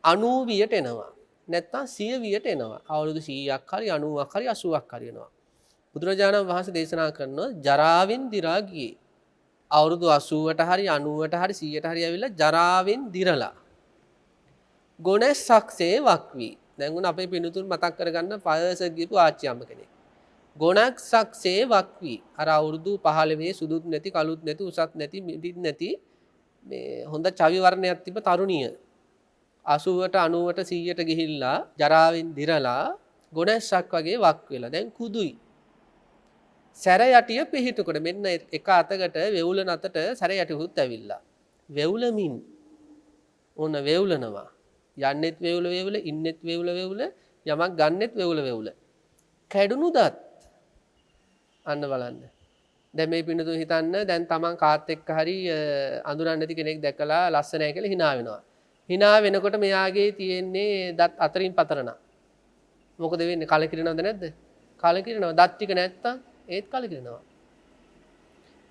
90ට එනවා. නැත්තම් 100ට එනවා. අවුරුදු 100ක් හරි 90ක් හරි 80ක් හරි එනවා. බුදුරජාණන් වහන්සේ දේශනා කරනවා ජරාවෙන් දි รา ගියේ. අවුරුදු 80ට හරි 90ට හරි 100ට හරි ඇවිල්ලා ජරාවෙන් දිරලා. ගොණැස්සක්සේ වක්වි. දැන් උන අපේ පිනුතුන් මතක් කරගන්න පයස ගිහපු ආච්චි අම්ම කෙනෙක්. ගොණක්සක්සේ වක්වි. අර අවුරුදු 15 සුදුත් නැති කළුත් නැති උසත් නැති මිදිත් නැති මේ හොඳ චවි වර්ණයක් තිබ්බ තරුණිය 80ට 90ට 100ට ගිහිල්ලා ජරාවෙන් දිරලා ගොණැස්සක් වගේ වක් වෙලා දැන් කුදුයි. සැර යටිය පිහිටකොට මෙන්න එක අතකට වෙවුලන අතට සැර යටියුත් ඇවිල්ලා. වෙවුලමින් ඕන වෙවුලනවා. යන්නෙත් වෙවුල වෙවුල ඉන්නෙත් වෙවුල වෙවුල යමක් ගන්නෙත් වෙවුල වෙවුල. කැඩුණු දත් අන්න බලන්න. දැන් මේ පින්නතුන් හිතන්න දැන් තමන් කාත් එක්ක හරි අඳුරන්නේ නැති කෙනෙක් දැකලා ලස්සනයි කියලා hina වෙනවා. hina වෙනකොට මෙයාගේ තියෙන්නේ දත් අතරින් පතරණ. මොකද වෙන්නේ? කලකිරෙනවද නැද්ද? කලකිරෙනවා. දත් ටික නැත්තම් ඒත් කලකිරෙනවා.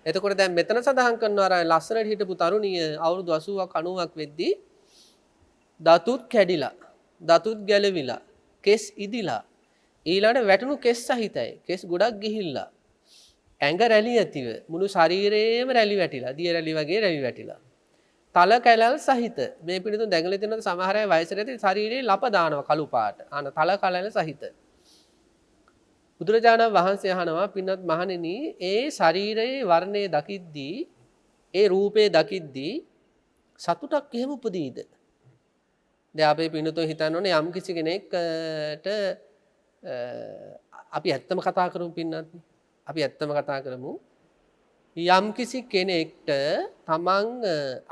එතකොට දැන් මෙතන සඳහන් කරනවා අර ලස්සනට හිටපු තරුණිය අවුරුදු 80ක් 90ක් වෙද්දී දතුත් කැඩිලා, දතුත් ගැලවිලා, කෙස් ඉදිලා, ඊළඟට වැටුණු කෙස් සහිතයි. කෙස් ගොඩක් ගිහිල්ලා. ඇඟ රැලි ඇතිව මුළු ශරීරේම රැලි වැටිලා, දිය රැලි වගේ රැලි වැටිලා. තල කැලල් සහිත මේ පිළිතුරු දැඟලේ තියෙන සමහර අය වයසට ඇති ශරීරේ ලප දානවා කළු පාට. අන තල කැලල් සහිත. බුදුරජාණන් වහන්සේ අහනවා පින්වත් මහණෙනි ඒ ශරීරයේ වර්ණය දකිද්දී ඒ රූපේ දකිද්දී සතුටක් එහෙම උපදීද? දැන් අපේ පින්තුන් හිතන්න ඕනේ යම් කිසි කෙනෙක්ට අපි ඇත්තම කතා කරමු පින්නත්. අපි ඇත්තම කතා කරමු. යම් කිසි කෙනෙක්ට තමන්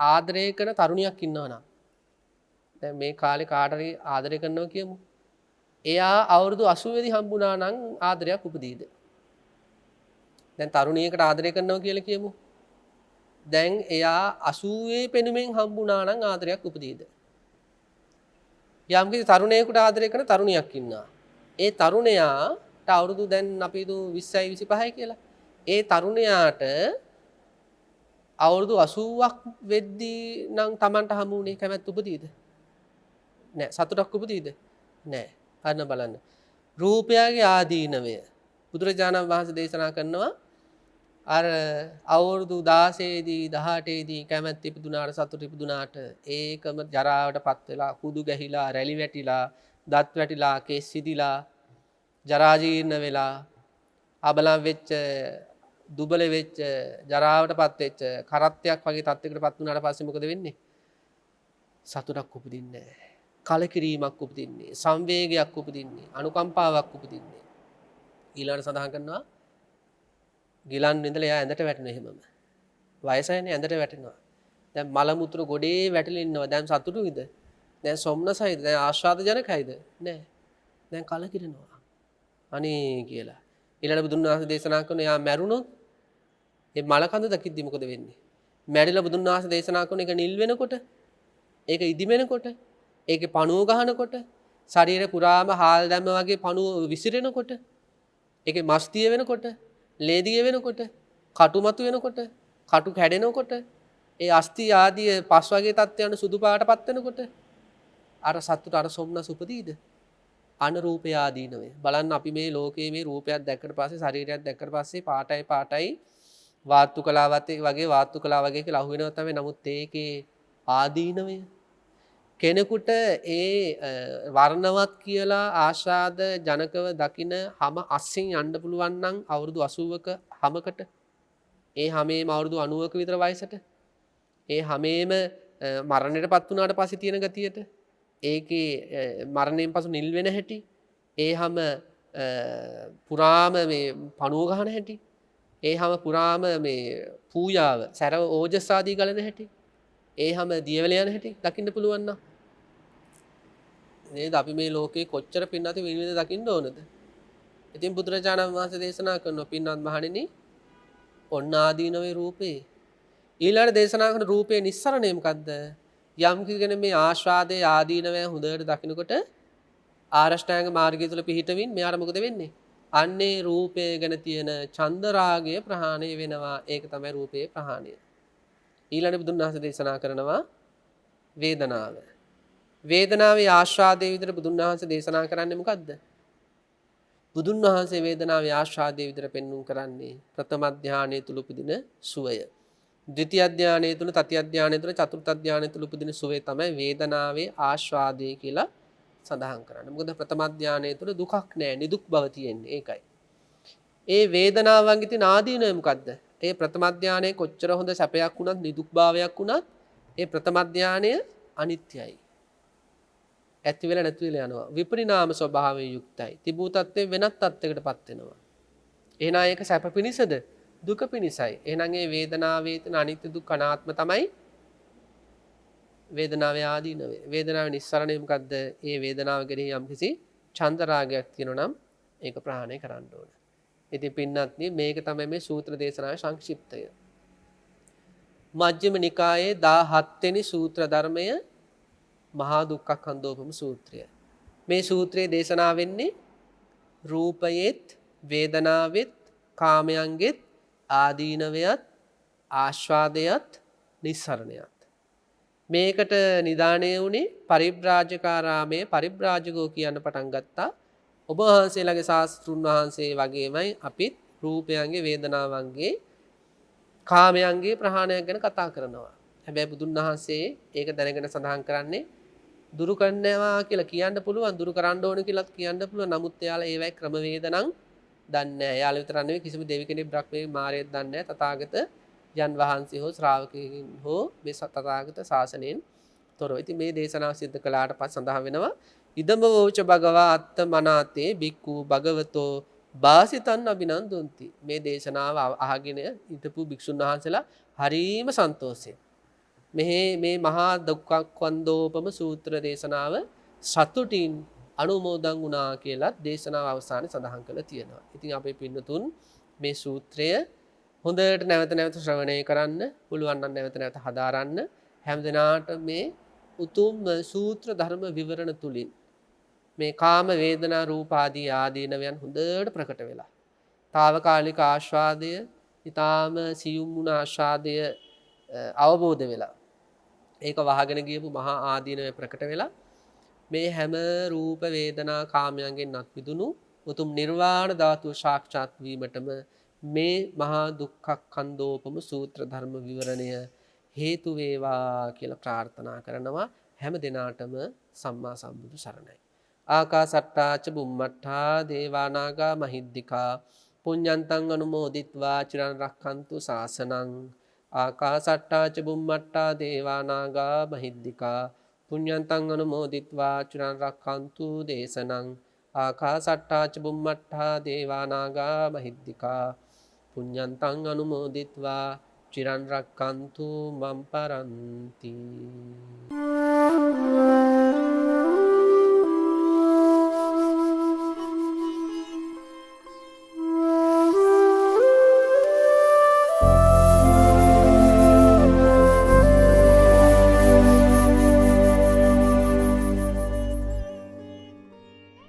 ආදරය කරන තරුණියක් ඉන්නවා නම් දැන් මේ කාලේ කාට හරි ආදරය කරනවා කියමු. එයා අවුරුදු 80 දී හම්බුණා නම් ආදරයක් උපදීද? දැන් තරුණියකට ආදරය කරනවා කියලා කියමු. දැන් එයා 80 පෙනුමෙන් හම්බුණා නම් ආදරයක් උපදීද? යම් කිසි තරුණයෙකුට ආදරය කරන තරුණියක් ඉන්නවා. ඒ තරුණයාට අවුරුදු දැන් අපි දු 20යි 25යි කියලා. ඒ තරුණයාට අවුරුදු 80ක් වෙද්දී නම් Tamanට හමුුනේ කැමැත්ත උපදීද? නෑ. සතුටක් උපදීද? නෑ. අන්න බලන්න. රූපයගේ ආදීනවය. බුදුරජාණන් වහන්සේ දේශනා කරනවා අර අවුරුදු 16 දී 18 දී කැමැත්ත ඉපදුනාට සතුට ඉපදුනාට ඒකම ජරාවටපත් වෙලා කුදු ගැහිලා රැලි වැටිලා දත් වැටිලා කෙස් සිදිලා ජරා ජීර්ණ වෙලා අබලම් වෙච්ච දුබල වෙච්ච ජරාවටපත් වෙච්ච කරත්තයක් වගේ තත්යකටපත් වුණාට පස්සේ මොකද වෙන්නේ? සතුටක් උපදින්නේ නැහැ. කලකිරීමක් උපදින්නේ, සංවේගයක් උපදින්නේ, අනුකම්පාවක් උපදින්නේ. ඊළඟට සඳහන් කරනවා ගිලන් ඉඳලා එයා ඇඳට වැටෙන එහෙමම. වයසයිනේ ඇඳට වැටෙනවා. දැන් මල මුත්‍ර ගොඩේ වැටලා ඉන්නවා. දැන් සතුටුයිද? දැන් සොම්නසයිද? දැන් ආශාදජනකයිද? නෑ. දැන් කලකිරෙනවා. අනේ කියලා. ඊළඟ බුදුන් වහන්සේ දේශනා කරන එයා මැරුණොත් ඒ මල කඳ දකිද්දි මොකද වෙන්නේ? මැරිලා බුදුන් වහන්සේ දේශනා කරන එක නිල් වෙනකොට, ඒක ඉදිමෙනකොට, ඒකේ පණුව ගහනකොට, ශරීරේ පුරාම හාල් දැම්ම වගේ පණුව විසිරෙනකොට, ඒකේ මස් තිය වෙනකොට, ලේදිය වෙනකොට, කටු මතු වෙනකොට, කටු කැඩෙනකොට, ඒ අස්ථි ආදී පස් වගේ තත්ත්වයන් සුදු පාටපත් වෙනකොට අර සතුට අර සොම්නස උපදීද? අනුරූපය ආදීනවේ. බලන්න අපි මේ ලෝකයේ මේ රූපයක් දැක්කට පස්සේ ශරීරයක් දැක්කට පස්සේ පාටයි වාත්තු කලාවත් වගේ වාත්තු කලාව වගේ කියලා අහු වෙනවා තමයි. නමුත් ඒකේ ආදීනවේ කෙනෙකුට ඒ වර්ණවත් කියලා ආශාද ජනකව දකින හැම අස්සෙන් යන්න පුළුවන් නම් අවුරුදු 80ක හැමකට ඒ හැමේම අවුරුදු 90ක විතර වයසට ඒ හැමේම මරණයටපත් වුණාට පස්සේ තියෙන ගතියට ඒකේ මරණයෙන් පසු නිල් වෙන හැටි ඒ හැම පුරාම මේ පණුව ගහන හැටි ඒ හැම පුරාම මේ පූජාව සැරව ඕජස් ආදී ගලන හැටි ඒ හැම දියවැල යන හැටි දකින්න පුළුවන් නම් නේද? අපි මේ ලෝකේ කොච්චර පින්නත් විනිවිද දකින්න ඕනද? ඉතින් බුදුරජාණන් වහන්සේ දේශනා කරනවා පින්නත් මහණෙනි ඔන්න ආදීනවේ රූපේ. ඊළඟ දේශනා කරන රූපේ නිස්සරණය මොකද්ද? යම් කෙනෙක් මේ ආස්වාදයේ ආදීනවය හොඳට දකිනකොට ආරෂ්ඨාංග මාර්ගය තුල පිහිටවින් මෙයාට මොකද වෙන්නේ? අන්නේ රූපය ගැන තියෙන චන්දරාගය ප්‍රහාණය වෙනවා. ඒක තමයි රූපේ ප්‍රහාණය. ඊළඟ බුදුන් වහන්සේ දේශනා කරනවා වේදනාව. වේදනාවේ ආස්වාදයේ විතර බුදුන් වහන්සේ දේශනා කරන්නේ මොකද්ද? බුදුන් වහන්සේ වේදනාවේ ආස්වාදයේ විතර පෙන්눔 කරන්නේ ප්‍රථම ධානයේ තුල උපදින සුවය. ද්විතිය ධානයේ තුල, තතිය ධානයේ තුල, චතුර්ථ ධානයේ තුල උපදින සුවය තමයි වේදනාවේ ආස්වාදය කියලා සඳහන් කරන්නේ. මොකද ප්‍රථම ධානයේ තුල දුකක් නැහැ, නිදුක් බව තියෙන්නේ. ඒකයි. ඒ වේදනාවන්ගේ තියෙන ආදීනව මොකද්ද? ඒ ප්‍රථම ධානයේ කොච්චර හොඳ සැපයක් වුණත්, නිදුක් භාවයක් වුණත්, ඒ ප්‍රථම ධානය අනිත්‍යයි. ඇති වෙලා නැති වෙලා යනවා. විපරිණාම ස්වභාවයෙන් යුක්තයි. තිබූ තත්ත්වයෙන් වෙනත් තත්ත්වයකටපත් වෙනවා. එහෙනම් ඒක සැප පිණිසද? දුක පිණිසයි. එහෙනම් ඒ වේදනාවේ තියෙන අනිත්‍ය දුක් අනාත්ම තමයි වේදනාවේ ආදීනවේ. වේදනාවේ නිස්සරණය මොකද්ද? ඒ වේදනාව කෙරෙහි යම්කිසි ඡන්ද රාගයක් තියෙනවා නම් ඒක ප්‍රහාණය කරන්න ඕන. ඉතින් පින්නත්නි මේක තමයි මේ සූත්‍ර දේශනාවේ සංක්ෂිප්තය. මජ්ක්‍ධිම නිකායේ 17 වෙනි සූත්‍ර ධර්මය මහා දුක්ඛඛන්‍දෝපම සූත්‍රය. මේ සූත්‍රයේ දේශනා වෙන්නේ රූපයේත් වේදනාවෙත් කාමයන්ගෙත් ආදීනවයත් ආස්වාදයත් නිස්සරණයත්. මේකට නිදාණය වුණේ පරිබ්‍රාජකාරාමයේ පරිබ්‍රාජකෝ කියන්න පටන් ගත්තා. ඔබ වහන්සේලාගේ ශාස්ත්‍රුන් වහන්සේ වගේමයි අපිත් රූපයන්ගේ වේදනාවන්ගේ කාමයන්ගේ ප්‍රහාණයක් ගැන කතා කරනවා. හැබැයි බුදුන් වහන්සේ ඒක දැනගෙන සඳහන් කරන්නේ දුරු කරනවා කියලා කියන්න පුළුවන්, දුරු කරන්න ඕන කියලා කියන්න පුළුවන්. නමුත් එයාලා ඒවයි ක්‍රමවේද නම් දන්නේ නැහැ. එයාලා විතර නෙවෙයි කිසිම දෙවි කෙනෙක් බ්‍රහ්මයේ මාරයෙක් දන්නේ නැහැ. තථාගත යන් වහන්සේ හෝ ශ්‍රාවකයන් හෝ මේ තථාගත ශාසනයෙන් තොරව. ඉතින් මේ දේශනාව සිද්ධ කළාට පස්සේ සඳහන් වෙනවා ඉදම වෝච භගවා අත්ත මනාතේ බික්කු භගවතෝ බාසිතන් අභිනන්දොන්ති. මේ දේශනාව අහගෙන හිටපු භික්ෂුන් වහන්සේලා හරීම සන්තෝෂයෙන් මේ මහා දුක්ඛඛන්‍දෝපම සූත්‍ර දේශනාව සතුටින් අනුමෝදන් වුණා කියලා දේශනාව අවසානයේ සඳහන් කරලා තියෙනවා. ඉතින් අපේ පින්නතුන් මේ සූත්‍රය හොඳට නැවත නැවත ශ්‍රවණය කරන්න, පුළුවන් නම් නැවත නැවත හදාරන්න. හැමදෙනාට මේ උතුම් සූත්‍ර ධර්ම විවරණ තුලින් මේ කාම වේදනා රූප ආදී ආදීනවයන් හොඳට ප්‍රකට වෙලා. తాවකාලික ආස්වාදය, ඊටාම සියුම් වුණ ආස්වාදය අවබෝධ වෙලා. ඒක වහගෙන ගියපු මහා ආදීනව ප්‍රකට වෙලා මේ හැම රූප වේදනා කාමයන්ගෙන් අත්විදුණු උතුම් නිර්වාණ ධාතුව සාක්ෂාත් වීමටම මේ මහා දුක්ඛඛන්‍දෝපම සූත්‍ර ධර්ම විවරණය හේතු වේවා කියලා ප්‍රාර්ථනා කරනවා. හැම දිනාටම සම්මා සම්බුදු සරණයි. ආකාසට්ටා ච බුම්මට්ටා දේවානාගා මහිද්దికා පුඤ්ඤන්තං අනුමෝදිත්වා චිරන් රක්ඛන්තු ශාසනං. ආකාසට්ටා ච බුම්මට්ටා දේවානාගා මහිද්దికා පුඤ්ඤන්තං අනුමෝදිත්වා චිරන් රක්ඛන්තු දේශනං. ආකාසට්ටා ච බුම්මට්ටා දේවානාගා මහිද්దికා පුඤ්ඤන්තං අනුමෝදිත්වා චිරන් රක්ඛන්තු මම් පරන්ති.